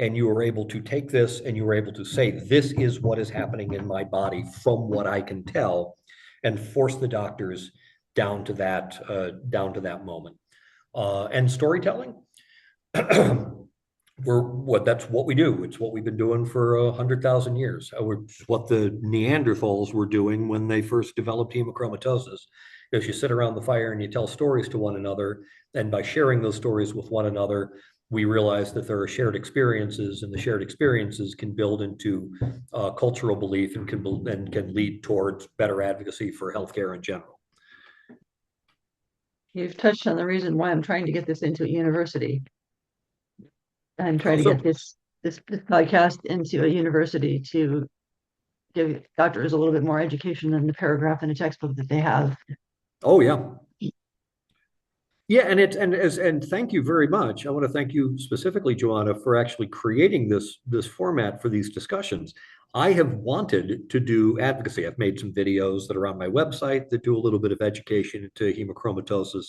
And you are able to take this and you are able to say, this is what is happening in my body from what I can tell, and force the doctors down to that moment. And storytelling. that's what we do. It's what we've been doing for 100,000 years. Which is what the Neanderthals were doing when they first developed hemochromatosis. Because you sit around the fire and you tell stories to one another, and by sharing those stories with one another, we realize that there are shared experiences, and the shared experiences can build into cultural belief and can lead towards better advocacy for healthcare in general. You've touched on the reason why I'm trying to get this into a university. I'm Oh, trying to so get this podcast into a university to give doctors a little bit more education than the paragraph in a textbook that they have. oh yeah. Yeah, and thank you very much. I want to thank you specifically, Joanna, for actually creating this format for these discussions. I have wanted to do advocacy. I've made some videos that are on my website that do a little bit of education into hemochromatosis.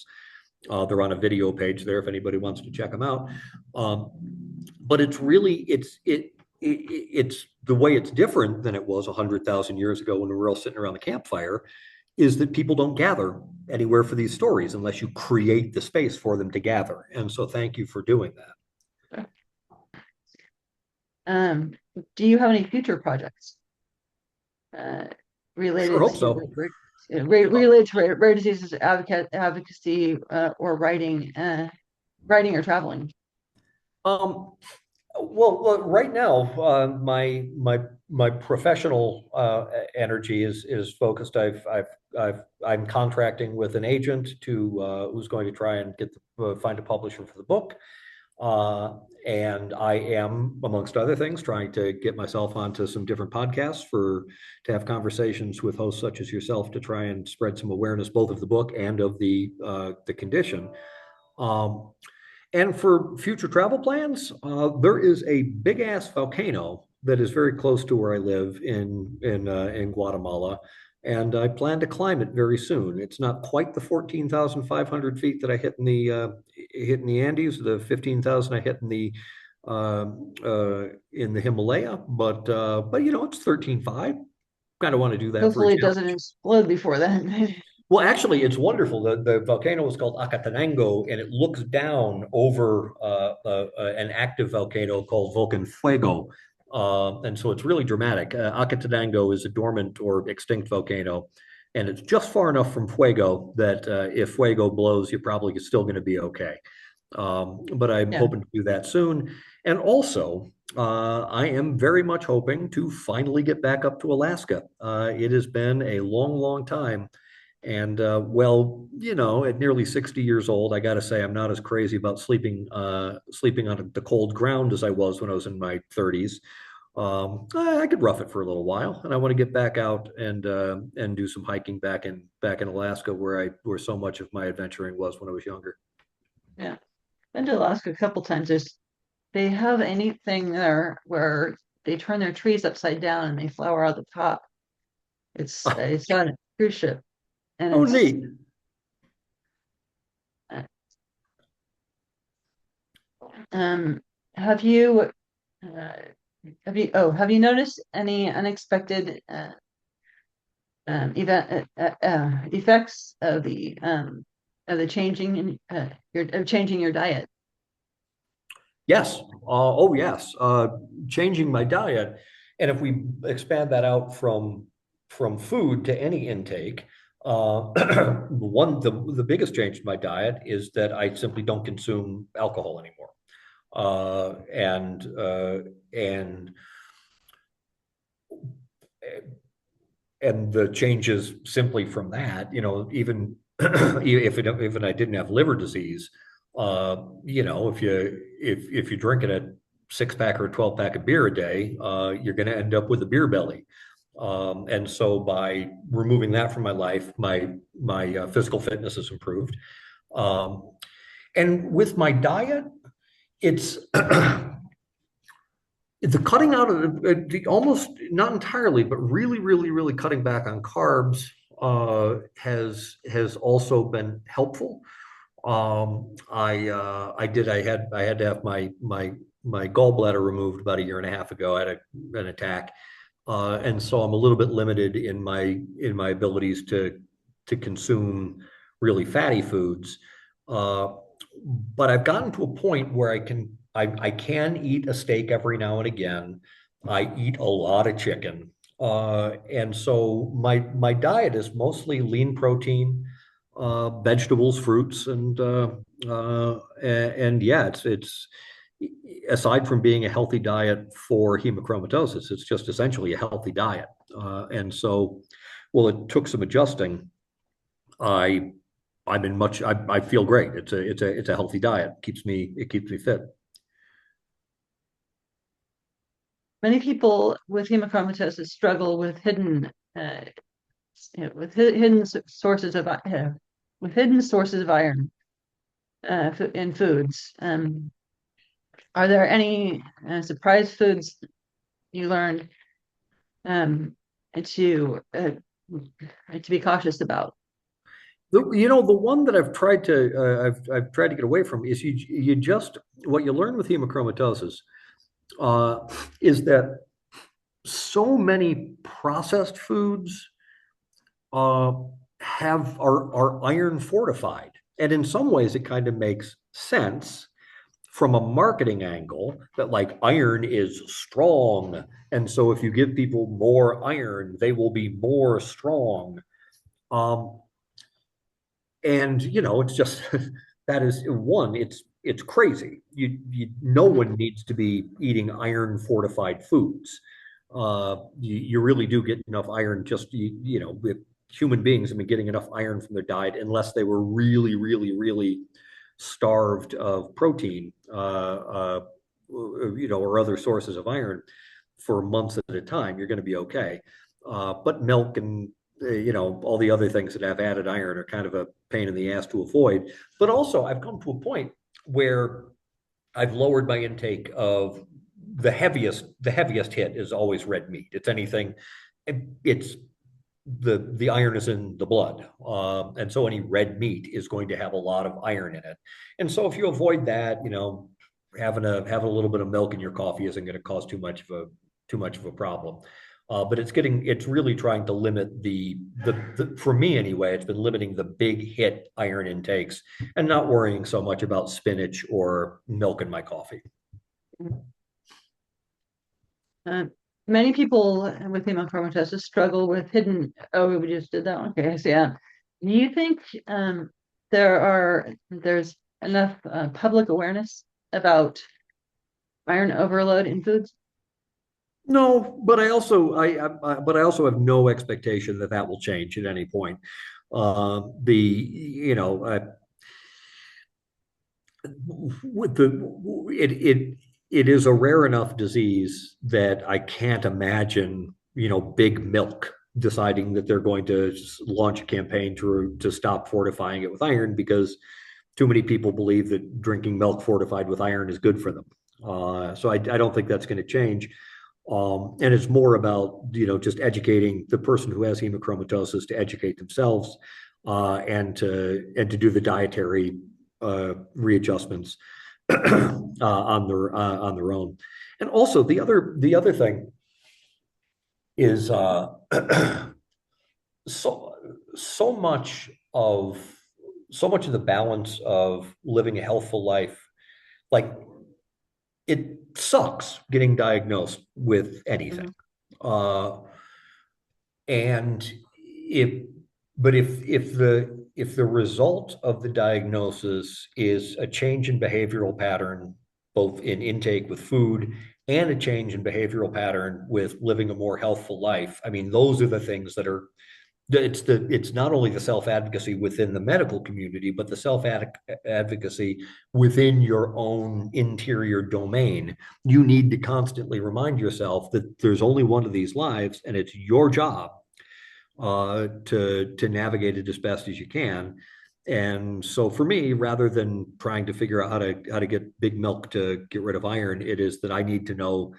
They're on a video page there if anybody wants to check them out. But it's really it's the way it's different than it was 100,000 years ago when we were all sitting around the campfire is that people don't gather anywhere for these stories unless you create the space for them to gather. And so thank you for doing that. Do you have any future projects Sure related hope to so. related to rare diseases advocacy or writing or traveling? Um, well, right now, my professional energy is focused. I'm contracting with an agent to who's going to try and find a publisher for the book. And I am, amongst other things, trying to get myself onto some different podcasts to have conversations with hosts such as yourself to try and spread some awareness both of the book and of the condition. Um, and for future travel plans, there is a big ass volcano that is very close to where I live in Guatemala, and I plan to climb it very soon. It's not quite the 14,500 feet that I hit in the Andes, the 15,000 I hit in the Himalaya, but it's 13.5. Kind of want to do that for a Hopefully it doesn't challenge. explode before then. Well, actually, it's wonderful. The volcano is called Acatenango, and it looks down over an active volcano called Volcan Fuego. And so it's really dramatic. Acatenango is a dormant or extinct volcano, and it's just far enough from Fuego that if Fuego blows, you're probably still going to be okay. But I'm Yeah. hoping to do that soon. And also, I am very much hoping to finally get back up to Alaska. It has been a long, long time. And at nearly 60 years old, I got to say I'm not as crazy about sleeping on the cold ground as I was when I was in my 30s. I could rough it for a little while, and I want to get back out and do some hiking back in Alaska, where so much of my adventuring was when I was younger. Yeah. Been to Alaska a couple times. They have anything there where they turn their trees upside down and they flower out the top. It's on a cruise ship, and Oh, it's neat. uh, um. Have you have you noticed any unexpected effects of the changing in of changing your diet? Yes. Oh, yes. Changing my diet, and if we expand that out from food to any intake, the biggest change in my diet is that I simply don't consume alcohol anymore. And the changes simply from that, even if I didn't have liver disease, if you're drinking a 6 pack or a 12 pack of beer a day, you're going to end up with a beer belly. And so by removing that from my life, my physical fitness has improved. And with my diet, it's the cutting out of the almost not entirely, but really, really, really cutting back on carbs has also been helpful. I had to have my gallbladder removed about a year and a half ago. I had an attack, and so I'm a little bit limited in my abilities to consume really fatty foods. But I've gotten to a point where I can eat a steak every now and again. I eat a lot of chicken. And so my diet is mostly lean protein, vegetables, fruits, and yeah, it's aside from being a healthy diet for hemochromatosis, it's just essentially a healthy diet. And so, well, it took some adjusting. I I feel great. It's a healthy diet. It keeps me fit. Many people with hemochromatosis struggle with uh, sources of with hidden sources of iron in foods. Are there any surprise foods you learned um, to to be cautious about? The one that I've tried to get away from is you just what you learn with hemochromatosis uh, is that so many processed foods uh, are iron fortified, and in some ways it kind of makes sense from a marketing angle that like iron is strong, and so if you give people more iron, they will be more strong. Um, and it's just that is one, it's crazy. No Mhm. one needs to be eating iron fortified foods. You really do get enough iron, just with human beings have been getting enough iron from their diet unless they were really really really starved of protein, or other sources of iron for months at a time. You're going to be okay. But milk and all the other things that have added iron are kind of a pain in the ass to avoid. But also, I've come to a point where I've lowered my intake of the heaviest hit is always red meat. It's anything. It's the iron is in the blood, and so any red meat is going to have a lot of iron in it. And so if you avoid that, having a little bit of milk in your coffee isn't going to cause too much of a problem. But it's really trying to limit the for me anyway, it's been limiting the big hit iron intakes and not worrying so much about spinach or milk in my coffee. Uh, Many people with hemochromatosis struggle with hidden. Oh, we just did that one. Okay, so yeah. Do you think there's enough public awareness about iron overload in foods? No, but I also have no expectation that that will change at any point. The you know with the it is a rare enough disease that I can't imagine big milk deciding that they're going to launch a campaign to stop fortifying it with iron because too many people believe that drinking milk fortified with iron is good for them. So I don't think that's going to change. And it's more about just educating the person who has hemochromatosis to educate themselves, and to do the dietary readjustments on their own. And also the other thing is so so much of so much of the balance of living a healthful life, like it sucks getting diagnosed with anything. Mhm. Uh, and if but if the result of the diagnosis is a change in behavioral pattern, both in intake with food and a change in behavioral pattern with living a more healthful life, I mean, those are the things that are it's not only the self advocacy within the medical community, but the self advocacy within your own interior domain. You need to constantly remind yourself that there's only one of these lives, and it's your job to navigate it as best as you can. And so for me, rather than trying to figure out how to get big milk to get rid of iron, it is that I need to know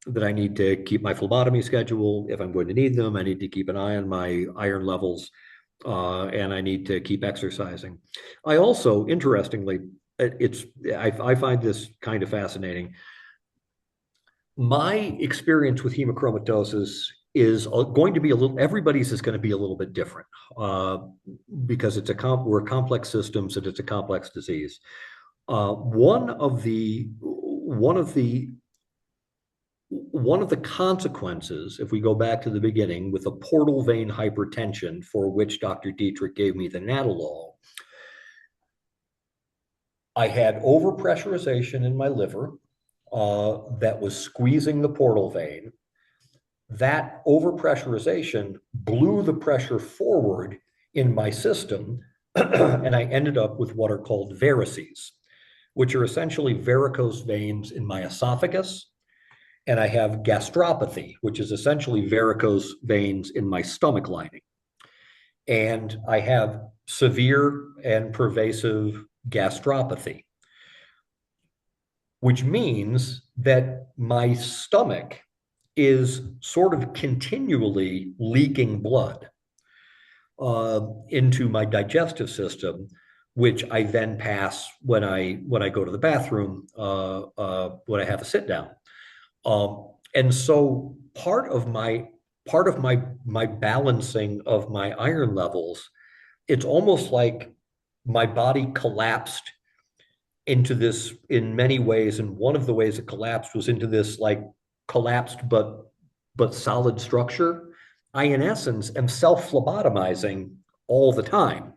that I need to keep my phlebotomy schedule if I'm going to need them. I need to keep an eye on my iron levels, and I need to keep exercising. I also, interestingly, it's I find this kind of fascinating. My experience with hemochromatosis is going to be a little. Everybody's is going to be a little bit different, uh, because we're complex systems and it's a complex disease. One one of the consequences, if we go back to the beginning, with a portal vein hypertension for which Dr. Dietrich gave me the Nadolol, I had overpressurization in my liver that was squeezing the portal vein. That overpressurization blew the pressure forward in my system, and I ended up with what are called varices, which are essentially varicose veins in my esophagus. And I have gastropathy, which is essentially varicose veins in my stomach lining. And I have severe and pervasive gastropathy, which means that my stomach is sort of continually leaking blood into my digestive system, which I then pass when I go to the bathroom when I have a sit down. And so part of my balancing of my iron levels, it's almost like my body collapsed into this in many ways, and one of the ways it collapsed was into this like collapsed but solid structure. I in essence am self-phlebotomizing all the time.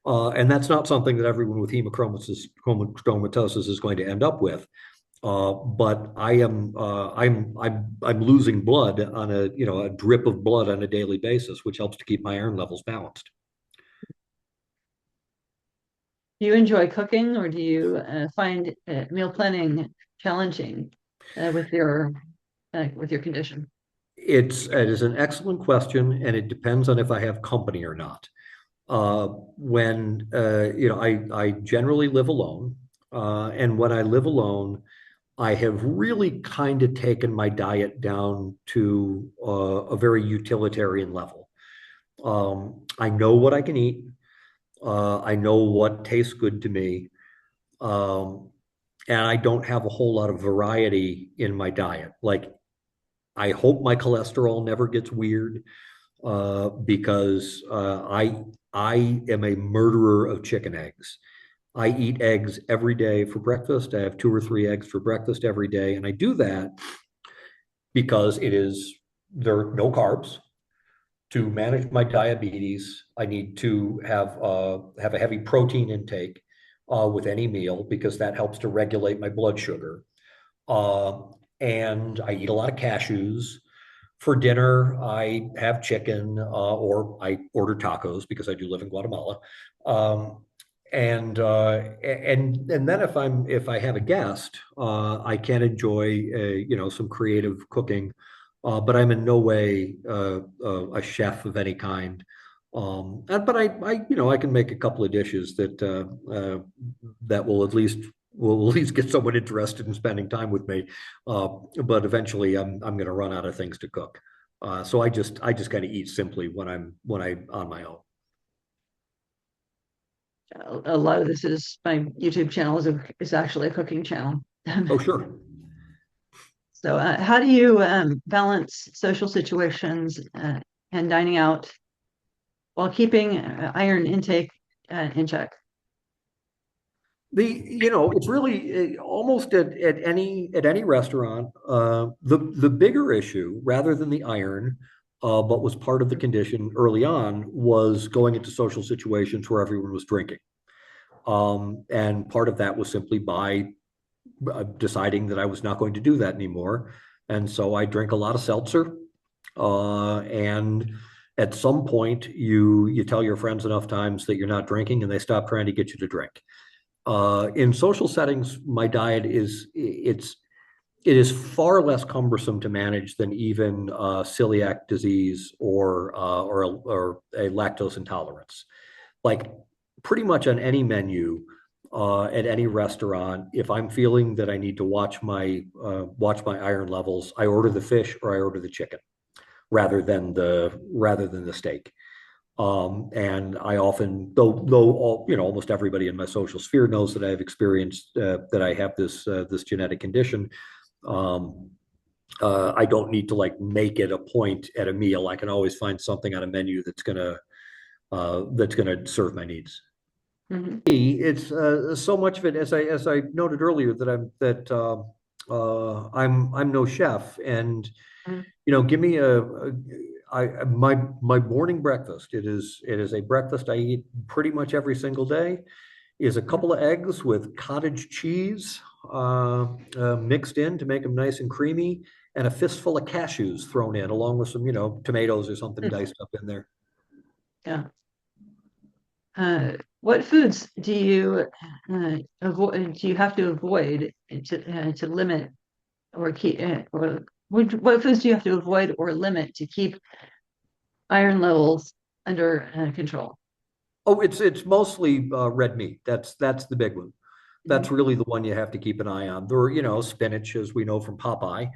And that's not something that everyone with hemochromatosis is going to end up with. But I'm losing blood on a drip of blood on a daily basis, which helps to keep my iron levels balanced. Do you enjoy cooking, or do you find meal planning challenging with your condition? It is an excellent question, and it depends on if I have company or not. When I generally live alone, and when I live alone, I have really kind of taken my diet down to a very utilitarian level. I know what I can eat. I know what tastes good to me. Um, and I don't have a whole lot of variety in my diet. Like, I hope my cholesterol never gets weird because I am a murderer of chicken eggs. I eat eggs every day for breakfast. I have 2 or 3 eggs for breakfast every day. And I do that because there are no carbs. To manage my diabetes, I need to have a heavy protein intake with any meal because that helps to regulate my blood sugar. Uh, and I eat a lot of cashews. For dinner, I have chicken or I order tacos because I do live in Guatemala. Um, and then if I have a guest, I can enjoy some creative cooking, but I'm in no way a chef of any kind. But I can make a couple of dishes that will at least get someone interested in spending time with me. But eventually, I'm going to run out of things to cook. So I just kind of eat simply when I'm on my own. A lot of this is my YouTube channel is actually a cooking channel. Oh, sure. So, how do you balance social situations and dining out while keeping iron intake in check? It's really almost at any restaurant. The bigger issue, rather than the iron, but was part of the condition early on, was going into social situations where everyone was drinking. And part of that was simply by deciding that I was not going to do that anymore. And so I drink a lot of seltzer. And at some point, you tell your friends enough times that you're not drinking, and they stop trying to get you to drink. In social settings, my diet is far less cumbersome to manage than even celiac disease or a lactose intolerance. Like, pretty much on any menu at any restaurant, if I'm feeling that I need to watch my iron levels, I order the fish or I order the chicken rather than the steak. And I often, though almost everybody in my social sphere knows that I've experienced that I have this genetic condition. Um, I don't need to like make it a point at a meal. I can always find something on a menu that's gonna serve my needs. Mhm. It's so much of it, as I noted earlier, that I'm no chef, and Mhm. give me my morning breakfast. It is a breakfast I eat pretty much every single day. Is a Mhm. couple of eggs with cottage cheese mixed in to make them nice and creamy, and a fistful of cashews thrown in, along with some tomatoes or something diced up in there. Yeah. What foods do you avoid? Do you have to avoid to limit or keep or what foods do you have to avoid or limit to keep iron levels under control? Oh, it's mostly red meat. That's the big one. That's Mhm. really the one you have to keep an eye on. There, spinach, as we know from Popeye,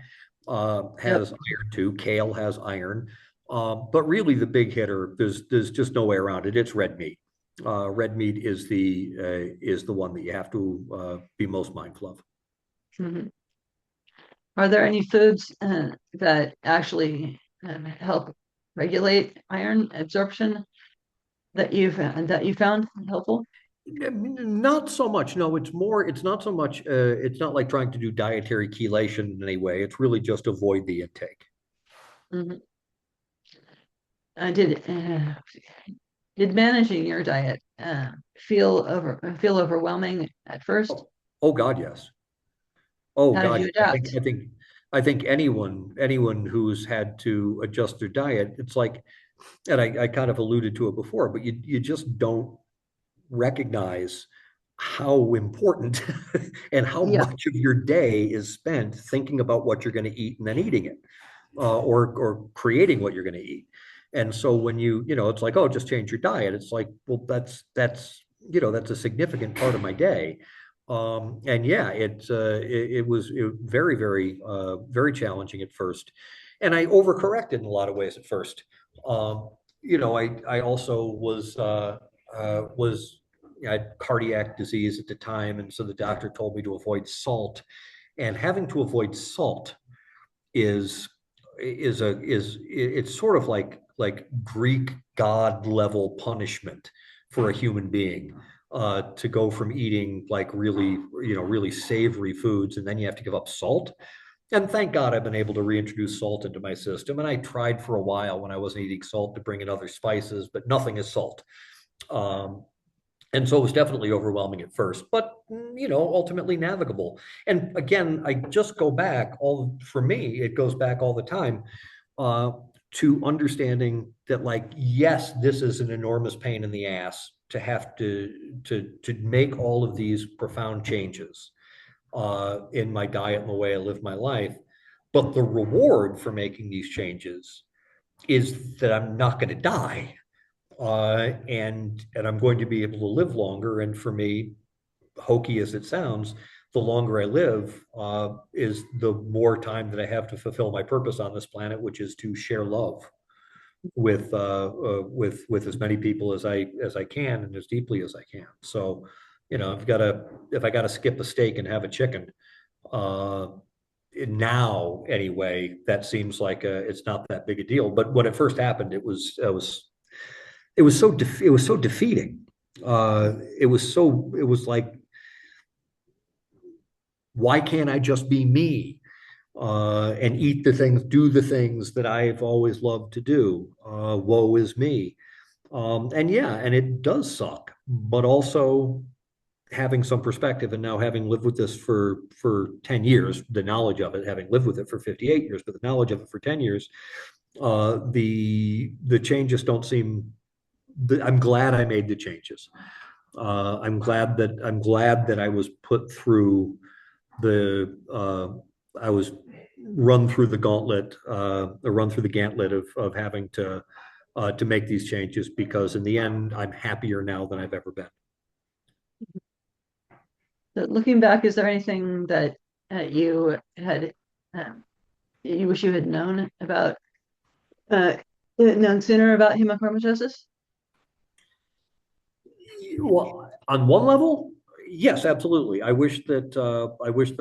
Yep. has iron too. Kale has iron, but really the big hitter, there's just no way around it. It's red meat. Red meat is the one that you have to be most mindful of. Mhm. Are there any foods that actually help regulate iron absorption that you found helpful? Not so much. No, it's more. It's not so much. It's not like trying to do dietary chelation in any way. It's really just avoid the intake. Mhm. Uh, did uh, did managing your diet feel overwhelming at first? Oh God, yes. Oh How did God, you yes. adapt? I think anyone who's had to adjust their diet, it's like, and I kind of alluded to it before, but you just don't recognize how important and how Yeah, much of your day is spent thinking about what you're going to eat and then eating it, or creating what you're going to eat. And so when it's like, oh, just change your diet. It's like, well, that's a significant part of my day. And yeah, it was very, very, very challenging at first, and I overcorrected in a lot of ways at first. I also was I had cardiac disease at the time, and so the doctor told me to avoid salt. And having to avoid salt is it's sort of like Greek god level punishment for a human being, to go from eating like really savory foods, and then you have to give up salt. And thank God I've been able to reintroduce salt into my system. And I tried for a while when I wasn't eating salt to bring in other spices, but nothing is salt. Um, and so it was definitely overwhelming at first, but ultimately navigable. And again, I just go back all for me, it goes back all the time, uh, to understanding that, like, yes, this is an enormous pain in the ass to have to make all of these profound changes in my diet and the way I live my life. But the reward for making these changes is that I'm not going to die, and I'm going to be able to live longer. And for me, hokey as it sounds, the longer I live, is the more time that I have to fulfill my purpose on this planet, which is to share love with as many people as I can and as deeply as I can. So, if I got to skip a steak and have a chicken, uh, now anyway, that seems like it's not that big a deal. But when it first happened, it was so defeating. It was like, why can't I just be me, and eat the things, do the things that I've always loved to do? Woe is me. And yeah, and it does suck, but also having some perspective, and now having lived with this for 10 years, the knowledge of it, having lived with it for 58 years, but the knowledge of it for 10 years, the changes don't seem, I'm glad I made the changes. I'm glad that I was put through I was run through the gauntlet, run through the gauntlet of having to make these changes, because in the end, I'm happier now than I've ever been. So looking back, is there anything that you had um, you wish you had uh, known sooner about hemochromatosis? Well, on one level, yes, absolutely. I wish that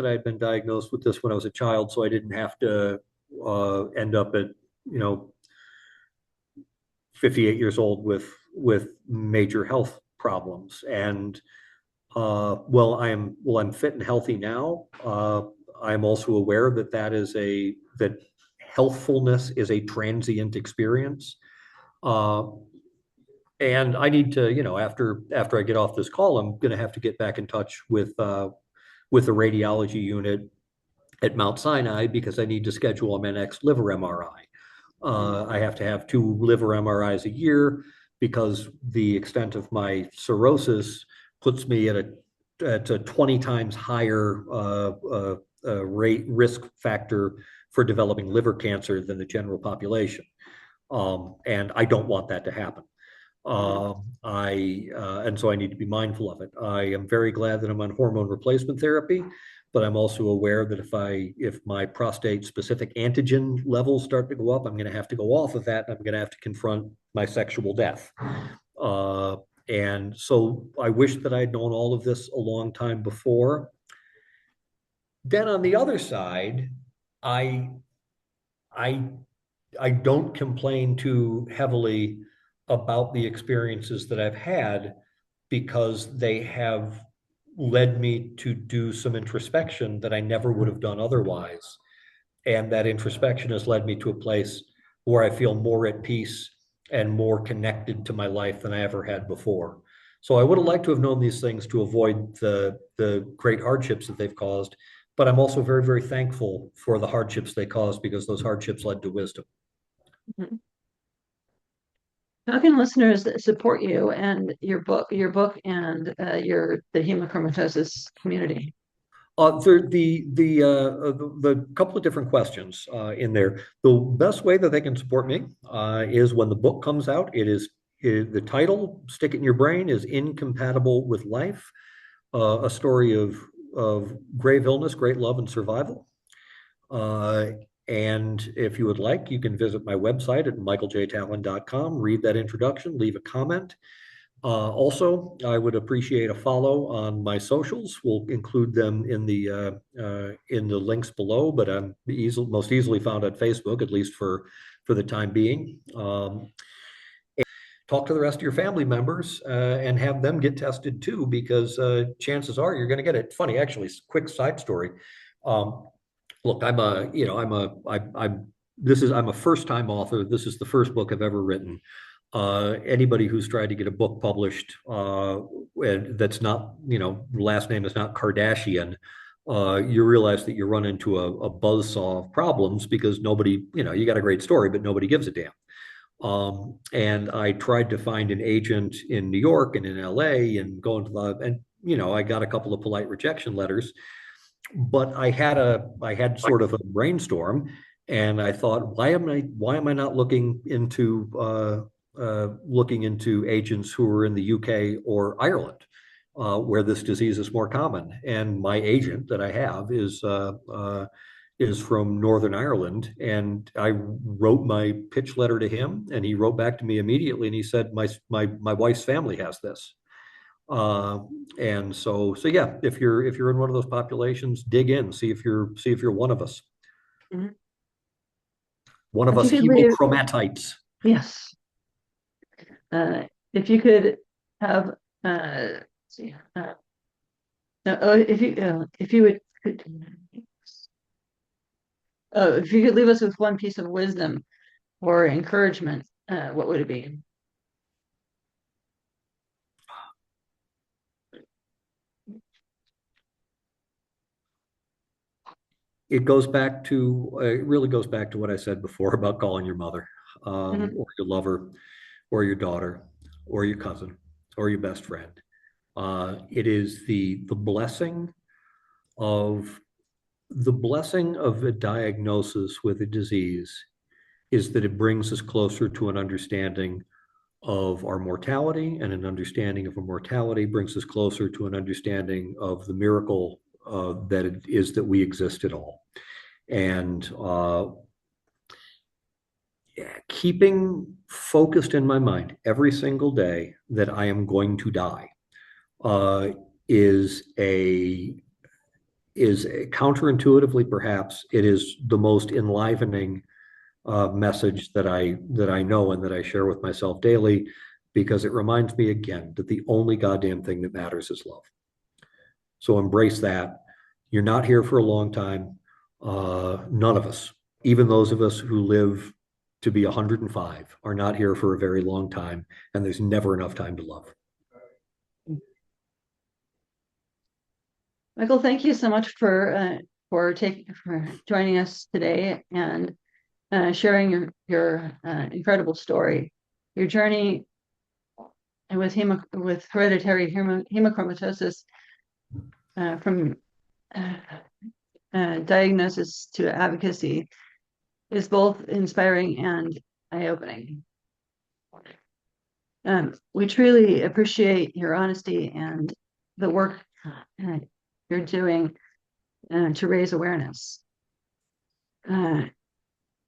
I had been diagnosed with this when I was a child, so I didn't have to end up at, you know 58 years old with major health problems. And I'm fit and healthy now. I'm also aware that that healthfulness is a transient experience. And I need to, after I get off this call, I'm going to have to get back in touch with the radiology unit at Mount Sinai because I need to schedule my next liver MRI. I have to have 2 liver MRIs a year because the extent of my cirrhosis puts me at a 20 times higher risk factor for developing liver cancer than the general population. And I don't want that to happen. And so I need to be mindful of it. I am very glad that I'm on hormone replacement therapy, but I'm also aware that if my prostate specific antigen levels start to go up, I'm going to have to go off of that, and I'm going to have to confront my sexual death. And so I wish that I'd known all of this a long time before. Then on the other side, I don't complain too heavily about the experiences that I've had because they have led me to do some introspection that I never would have done otherwise. And that introspection has led me to a place where I feel more at peace and more connected to my life than I ever had before. So I would have liked to have known these things to avoid the great hardships that they've caused, but I'm also very, very thankful for the hardships they caused because those hardships led to wisdom. Mm-hmm. How can listeners support you and your book and the hemochromatosis community? The couple of different questions in there. The best way that they can support me is when the book comes out. The title, stick it in your brain, is Incompatable with Life, a story of grave illness, great love, and survival. And if you would like, you can visit my website at michaeljtalon.com, read that introduction, leave a comment. Also, I would appreciate a follow on my socials. We'll include them in the links below, but I'm most easily found on Facebook, at least for the time being. Talk to the rest of your family members and have them get tested too, because chances are you're going to get it. Funny, actually, quick side story. Look, I'm a first-time author. This is the first book I've ever written. Anybody who's tried to get a book published that's not, last name is not Kardashian, you realize that you run into a buzzsaw of problems because nobody, you got a great story, but nobody gives a damn. And I tried to find an agent in New York and in LA and I got a couple of polite rejection letters. But I had sort of a brainstorm, and I thought, why am I not looking into agents who are in the UK or Ireland, where this disease is more common? And my agent that I have is from Northern Ireland, and I wrote my pitch letter to him, and he wrote back to me immediately, and he said, my wife's family has this. And so yeah, if you're in one of those populations, dig in, see if you're one of us. Mm-hmm. One of us hemochromatites. Yes. If you could have if you could leave us with one piece of wisdom or encouragement, what would it be? It really goes back to what I said before about calling your mother, or your lover, or your daughter, or your cousin, or your best friend. It is the blessing of a diagnosis with a disease is that it brings us closer to an understanding of our mortality, and an understanding of a mortality brings us closer to an understanding of the miracle that it is that we exist at all. And keeping focused in my mind every single day that I am going to die is counterintuitively, perhaps, it is the most enlivening message that I know and that I share with myself daily, because it reminds me again that the only goddamn thing that matters is love. So embrace that. You're not here for a long time. None of us, even those of us who live to be 105, are not here for a very long time, and there's never enough time to love. Michael, thank you so much for joining us today and sharing your incredible story, your journey with hereditary hemochromatosis, from diagnosis to advocacy, is both inspiring and eye-opening. We truly appreciate your honesty and the work you're doing to raise awareness. To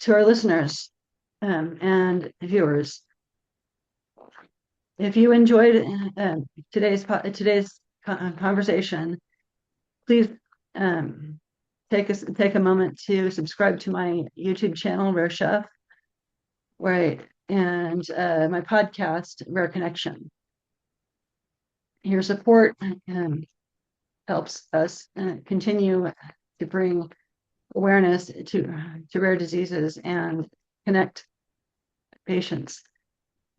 our listeners and viewers, if you enjoyed today's conversation, please take a moment to subscribe to my YouTube channel, Rare Chef, and my podcast, Rare Connection. Your support helps us continue to bring awareness to rare diseases and connect patients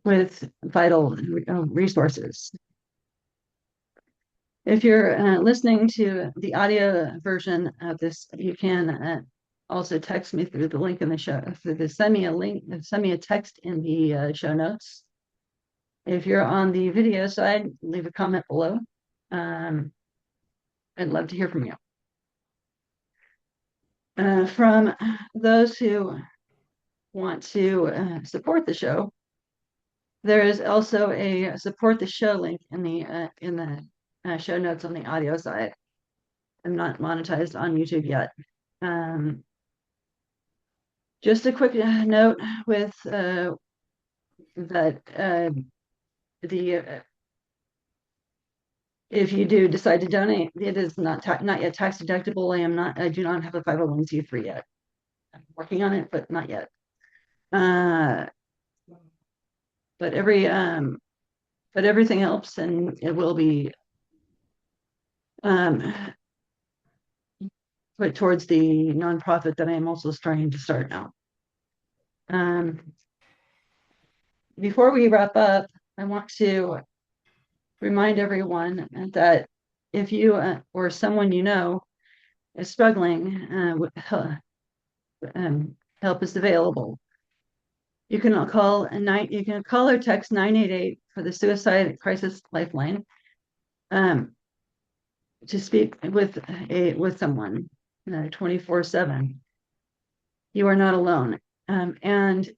with vital resources. If you're listening to the audio version of this, you can also text me through the link in the show. Send me a text in the show notes. If you're on the video side, leave a comment below. I'd love to hear from you. From those who want to support the show, there is also a support the show link in the show notes on the audio side. I'm not monetized on YouTube yet. Just a quick note with that if you do decide to donate, it is not yet tax deductible. I do not have a 501c3 yet. I'm working on it, but not yet. But everything helps, and it will be put towards the nonprofit that I am also starting to start now. Before we wrap up, I want to remind everyone that if you or someone you know is struggling, help is available. You can call or text 988 for the Suicide Crisis Lifeline to speak with someone 24/7. You are not alone, and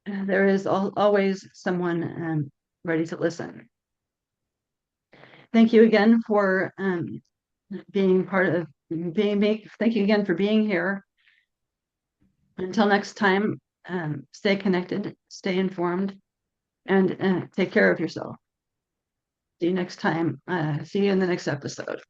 there is always someone ready to listen. Thank you again for being part of Thank you again for being here. Until next time, stay connected, stay informed, and take care of yourself. See you next time. See you in the next episode.